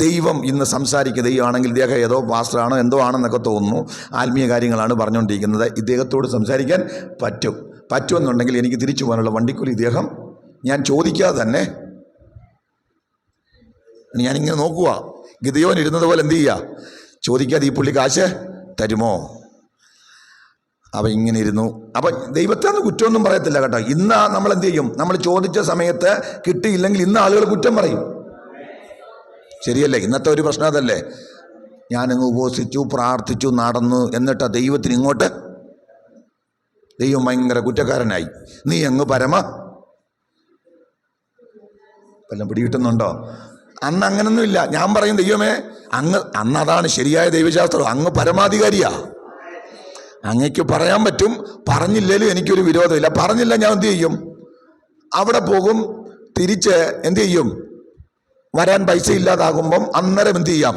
ദൈവം ഇന്ന് സംസാരിക്കുക ദൈവമാണെങ്കിൽ ഇദ്ദേഹം ഏതോ പാസ്റ്ററാണോ എന്തോ ആണെന്നൊക്കെ തോന്നുന്നു, ആത്മീയ കാര്യങ്ങളാണ് പറഞ്ഞുകൊണ്ടിരിക്കുന്നത്, ഇദ്ദേഹത്തോട് സംസാരിക്കാൻ പറ്റുമെന്നുണ്ടെങ്കിൽ എനിക്ക് തിരിച്ചു പോകാനുള്ള വണ്ടിക്കൂലി ഇദ്ദേഹം ഞാൻ ചോദിക്കാതെ തന്നെ, ഞാനിങ്ങനെ നോക്കുക, ഗിദെയോൻ ഇരുന്നത് പോലെ എന്ത് ചെയ്യുക, ചോദിക്കാതെ ഈ പുള്ളി കാശ് തരുമോ? അപ്പം ഇങ്ങനെ ഇരുന്നു. അപ്പം ദൈവത്തെ അന്ന് കുറ്റമൊന്നും പറയത്തില്ല കേട്ടോ. ഇന്ന് നമ്മൾ എന്ത് ചെയ്യും, നമ്മൾ ചോദിച്ച സമയത്ത് കിട്ടിയില്ലെങ്കിൽ ഇന്ന് ആളുകൾ കുറ്റം പറയും, ശരിയല്ലേ? ഇന്നത്തെ ഒരു പ്രശ്നം അതല്ലേ. ഞാനങ്ങ് ഉപവസിച്ചു, പ്രാർത്ഥിച്ചു, നടന്നു, എന്നിട്ടാ ദൈവത്തിന് ഇങ്ങോട്ട്, ദൈവം ഭയങ്കര കുറ്റക്കാരനായി, നീ അങ്ങ് വല്ലതും പിടികിട്ടുന്നുണ്ടോ? അന്ന് അങ്ങനൊന്നുമില്ല. ഞാൻ പറയും, ദൈവമേ അന്ന് അതാണ് ശരിയായ ദൈവശാസ്ത്രം, അങ്ങ് പരമാധികാരിയാ, അങ്ങയ്ക്ക് പറയാൻ പറ്റും, പറഞ്ഞില്ലേലും എനിക്കൊരു വിരോധമില്ല. പറഞ്ഞില്ല ഞാൻ എന്ത് ചെയ്യും, അവിടെ പോകും, തിരിച്ച് എന്ത് ചെയ്യും, വരാൻ പൈസ ഇല്ലാതാകുമ്പം അന്നേരം എന്ത് ചെയ്യാം,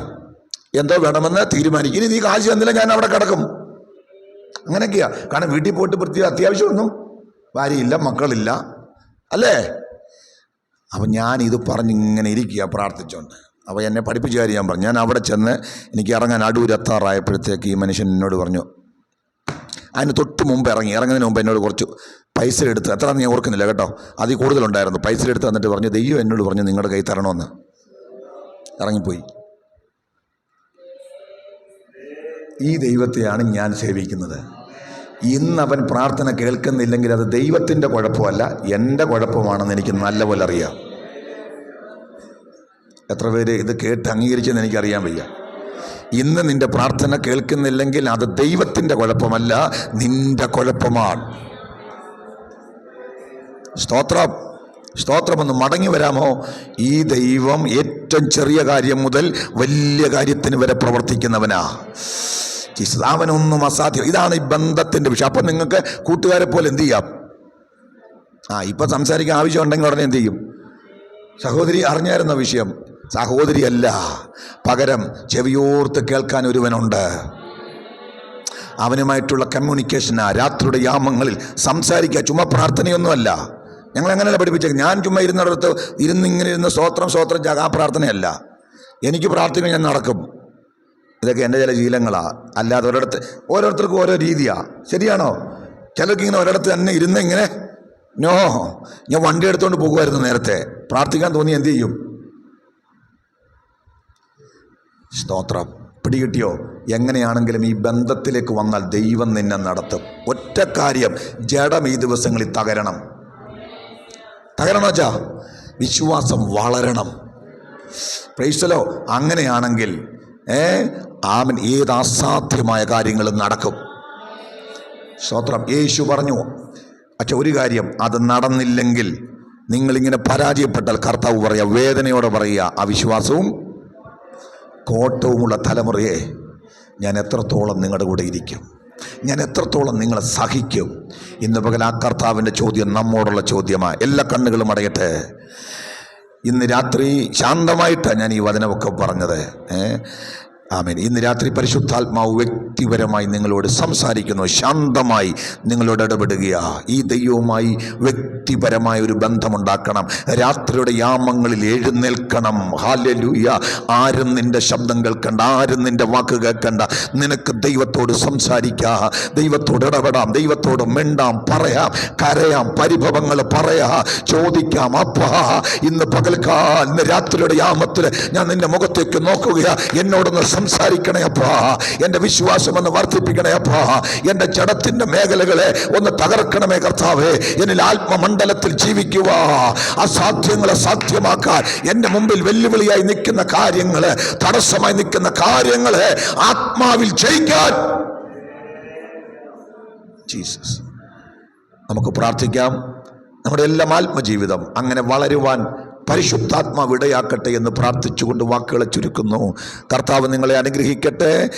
എന്തോ വേണമെന്ന് തീരുമാനിക്കും. ഇനി നീ കാശ് തന്നില്ല ഞാൻ അവിടെ കിടക്കും. അങ്ങനെയൊക്കെയാ. കാരണം വീട്ടിൽ പോയിട്ട് അത്യാവശ്യമൊന്നും ഭാര്യയില്ല, മക്കളില്ല, അല്ലേ? അപ്പം ഞാൻ ഇത് പറഞ്ഞിങ്ങനെ ഇരിക്കുക പ്രാർത്ഥിച്ചുകൊണ്ട്. അപ്പോൾ എന്നെ പഠിപ്പിച്ച കാര്യം ഞാൻ പറഞ്ഞു. ഞാൻ അവിടെ ചെന്ന് എനിക്ക് ഇറങ്ങാൻ അടൂരെത്താറായപ്പോഴത്തേക്ക് ഈ മനുഷ്യൻ എന്നോട് പറഞ്ഞു, അതിന് തൊട്ട് മുമ്പ് ഇറങ്ങുന്നതിന് മുമ്പ് എന്നോട് കുറച്ച് പൈസ എടുത്ത്, എത്രയാണെന്ന് ഞാൻ ഓർക്കുന്നില്ല കേട്ടോ, അതിൽ കൂടുതലുണ്ടായിരുന്നു, പൈസ എടുത്ത് തന്നിട്ട് പറഞ്ഞു, ദൈവം എന്നോട് പറഞ്ഞു നിങ്ങളുടെ കൈ തരണമെന്ന്. ഇറങ്ങിപ്പോയി. ഈ ദൈവത്തെയാണ് ഞാൻ സേവിക്കുന്നത്. ഇന്നവൻ പ്രാർത്ഥന കേൾക്കുന്നില്ലെങ്കിൽ അത് ദൈവത്തിൻ്റെ കുഴപ്പമല്ല, എൻ്റെ കുഴപ്പമാണെന്ന് എനിക്ക് നല്ലപോലെ അറിയാം. എത്ര പേര് ഇത് കേട്ട് അംഗീകരിച്ചെന്ന് എനിക്കറിയാൻ വയ്യ. ഇന്ന് നിന്റെ പ്രാർത്ഥന കേൾക്കുന്നില്ലെങ്കിൽ അത് ദൈവത്തിൻ്റെ കുഴപ്പമല്ല, നിന്റെ കുഴപ്പമാണ്. സ്തോത്രം ഒന്ന് മടങ്ങി വരാമോ? ഈ ദൈവം ഏറ്റവും ചെറിയ കാര്യം മുതൽ വലിയ കാര്യത്തിന് വരെ പ്രവർത്തിക്കുന്നവനാ. അവനൊന്നും അസാധ്യം. ഇതാണ് ഈ ബന്ധത്തിൻ്റെ വിഷയം. അപ്പം നിങ്ങൾക്ക് കൂട്ടുകാരെ പോലെ എന്ത് ചെയ്യാം, ഇപ്പം സംസാരിക്കാൻ ആവശ്യമുണ്ടെങ്കിൽ ഉടനെ എന്ത് ചെയ്യും, സഹോദരി അറിഞ്ഞായിരുന്ന വിഷയം, സഹോദരിയല്ല, പകരം ചെവിയോർത്ത് കേൾക്കാൻ ഒരുവനുണ്ട്, അവനുമായിട്ടുള്ള കമ്മ്യൂണിക്കേഷനാ. രാത്രിയുടെ യാമങ്ങളിൽ സംസാരിക്കുക, ചുമ്മാ പ്രാർത്ഥനയൊന്നുമല്ല. ഞങ്ങളെങ്ങനെയല്ല പഠിപ്പിച്ചത്. ഞാൻ ചുമ്മാ ഇരുന്നിങ്ങനെ ഇരുന്ന് സ്വോത്രം ആ പ്രാർത്ഥനയല്ല. എനിക്ക് പ്രാർത്ഥന ഞാൻ നടക്കും. ഇതൊക്കെ എൻ്റെ ചില ശീലങ്ങളാണ്. അല്ലാതെ ഓരോരുത്തർക്കും ഓരോ രീതിയാണ്. ശരിയാണോ? ചിലർക്ക് ഇങ്ങനെ ഒരിടത്ത് തന്നെ ഇരുന്ന് ഇങ്ങനെ ഞാൻ വണ്ടി എടുത്തുകൊണ്ട് പോകുമായിരുന്നു നേരത്തെ. പ്രാർത്ഥിക്കാൻ തോന്നി എന്ത് ചെയ്യും? സ്തോത്രം. പിടികിട്ടിയോ? എങ്ങനെയാണെങ്കിലും ഈ ബന്ധത്തിലേക്ക് വന്നാൽ ദൈവം നിന്നെ നടത്തും. ഒറ്റ കാര്യം, ജഡം ഈ ദിവസങ്ങളിൽ തകരണം വെച്ചാ വിശ്വാസം വളരണം. പ്രൈസലോ. അങ്ങനെയാണെങ്കിൽ ആമൻ ഏത് അസാധ്യമായ കാര്യങ്ങളും നടക്കും. സ്തോത്രം. യേശു പറഞ്ഞു, പക്ഷെ ഒരു കാര്യം, അത് നടന്നില്ലെങ്കിൽ നിങ്ങളിങ്ങനെ പരാജയപ്പെട്ടാൽ കർത്താവ് പറയുക, വേദനയോടെ പറയുക, അവിശ്വാസവും കോട്ടവുമുള്ള തലമുറയെ ഞാൻ എത്രത്തോളം നിങ്ങളുടെ കൂടെ ഇരിക്കും, ഞാൻ എത്രത്തോളം നിങ്ങളെ സഹിക്കും. ഇന്ന് പകൽ ആ കർത്താവിൻ്റെ ചോദ്യം നമ്മോടുള്ള ചോദ്യമാണ്. എല്ലാ കണ്ണുകളും അടയട്ടെ. ഇന്ന് രാത്രി ശാന്തമായിട്ടാണ് ഞാൻ ഈ വചനമൊക്കെ പറഞ്ഞത്. ആമേൻ. ഇന്ന് രാത്രി പരിശുദ്ധാത്മാവ് വ്യക്തിപരമായി നിങ്ങളോട് സംസാരിക്കുന്നു, ശാന്തമായി നിങ്ങളോട് ഇടപെടുകയാ. ഈ ദൈവവുമായി വ്യക്തിപരമായ ഒരു ബന്ധമുണ്ടാക്കണം. രാത്രിയുടെ യാമങ്ങളിൽ എഴുന്നേൽക്കണം. ഹല്ലേലൂയ. ആരും നിന്റെ ശബ്ദം കേൾക്കണ്ട, ആരും നിന്റെ വാക്ക് കേൾക്കണ്ട. നിനക്ക് ദൈവത്തോട് സംസാരിക്കാം, ദൈവത്തോട് ഇടപെടാം, ദൈവത്തോട് മിണ്ടാം, പറയാം, കരയാം, പരിഭവങ്ങൾ പറയാം, ചോദിക്കാം. അപ്പാ, ഇന്ന് പകൽക്കാലം, ഇന്ന് രാത്രിയുടെ യാമത്തിൽ ഞാൻ നിന്റെ മുഖത്തേക്ക് നോക്കുകയാ. എന്നോടൊന്ന് സംസാരിക്കണേ അപ്പാ. എൻ്റെ വിശ്വാസം ഒന്ന് വർദ്ധിപ്പിക്കണേ അപ്പാ. എൻ്റെ ജഡത്തിന്റെ മേഖലകളെ ഒന്ന് തകർക്കണമേ കർത്താവേ. എന്നിൽ ആത്മമണ്ഡലത്തിൽ ജീവിക്കുക, അസാധ്യങ്ങളെ സാധ്യമാക്കാൻ, എൻ്റെ മുമ്പിൽ വെല്ലുവിളിയായി നിൽക്കുന്ന കാര്യങ്ങള്, തടസ്സമായി നിൽക്കുന്ന കാര്യങ്ങളെ ആത്മാവിൽ ജയിക്കാൻ. ജീസസ്. നമുക്ക് പ്രാർത്ഥിക്കാം. നമ്മുടെ എല്ലാം ആത്മജീവിതം അങ്ങനെ വളരുവാൻ പരിശുദ്ധാത്മാവ് ഇടയാക്കട്ടെ എന്ന് പ്രാർത്ഥിച്ചുകൊണ്ട് വാക്കുകളെ ചുരുക്കുന്നു. കർത്താവ് നിങ്ങളെ അനുഗ്രഹിക്കട്ടെ.